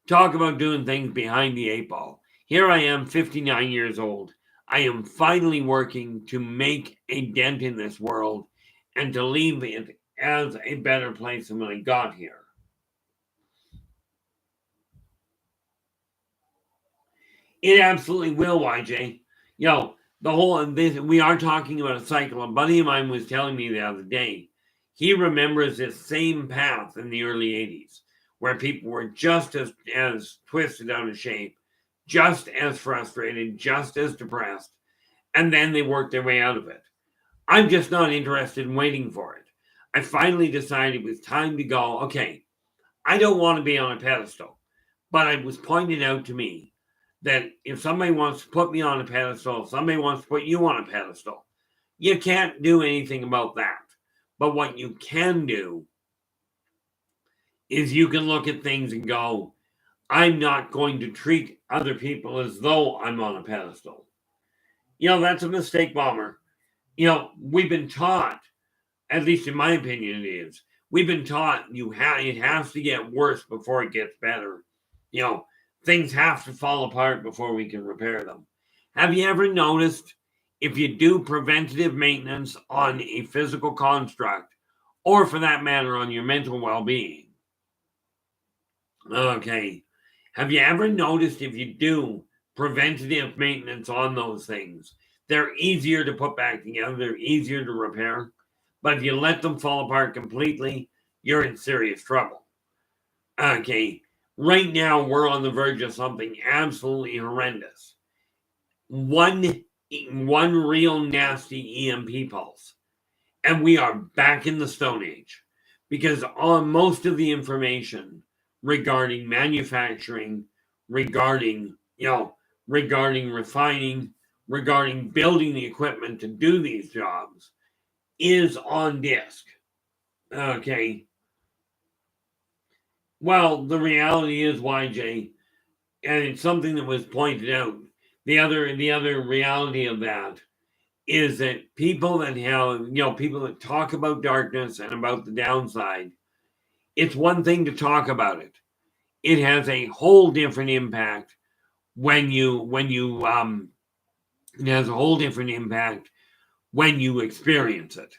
Talk about doing things behind the 8 ball. Here I am, 59 years old. I am finally working to make a dent in this world and to leave it as a better place than when I got here. It absolutely will, YJ. We are talking about a cycle. A buddy of mine was telling me the other day, he remembers this same path in the early 80s where people were just as twisted out of shape, just as frustrated, just as depressed, and then they worked their way out of it. I'm just not interested in waiting for it. I finally decided it was time to go, okay, I don't want to be on a pedestal, but it was pointed out to me that if somebody wants to put me on a pedestal, if somebody wants to put you on a pedestal, you can't do anything about that. But what you can do is you can look at things and go, I'm not going to treat other people as though I'm on a pedestal. That's a mistake, Bomber. We've been taught, at least in my opinion, it is. We've been taught it has to get worse before it gets better. Things have to fall apart before we can repair them. Have you ever noticed if you do preventative maintenance on a physical construct, or for that matter, on your mental well-being? Okay. Have you ever noticed if you do preventative maintenance on those things, they're easier to put back together, they're easier to repair? But if you let them fall apart completely, you're in serious trouble. Okay. Right now, we're on the verge of something absolutely horrendous. One real nasty EMP pulse, and we are back in the Stone Age, because on most of the information regarding manufacturing, regarding refining, regarding building the equipment to do these jobs, is on disk. Okay. Well, the reality is, YJ, and it's something that was pointed out. The other reality of that is that people that talk about darkness and about the downside, it's one thing to talk about it. It has a whole different impact it has a whole different impact when you experience it.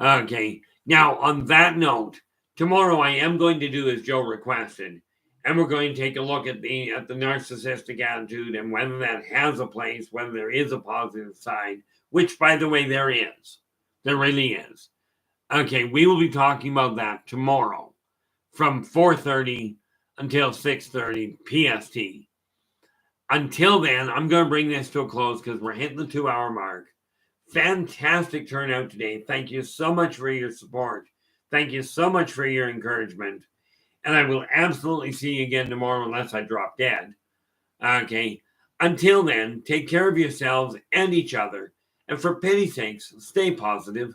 Okay. Now, on that note, tomorrow I am going to do as Joe requested, and we're going to take a look at the narcissistic attitude and whether that has a place, whether there is a positive side, which, by the way, there is. There really is. Okay, we will be talking about that tomorrow from 4:30 until 6:30 PST. Until then, I'm going to bring this to a close because we're hitting the 2-hour mark. Fantastic turnout today. Thank you so much for your support. Thank you so much for your encouragement. And I will absolutely see you again tomorrow unless I drop dead. Okay. Until then, take care of yourselves and each other. And for pity's sakes, stay positive.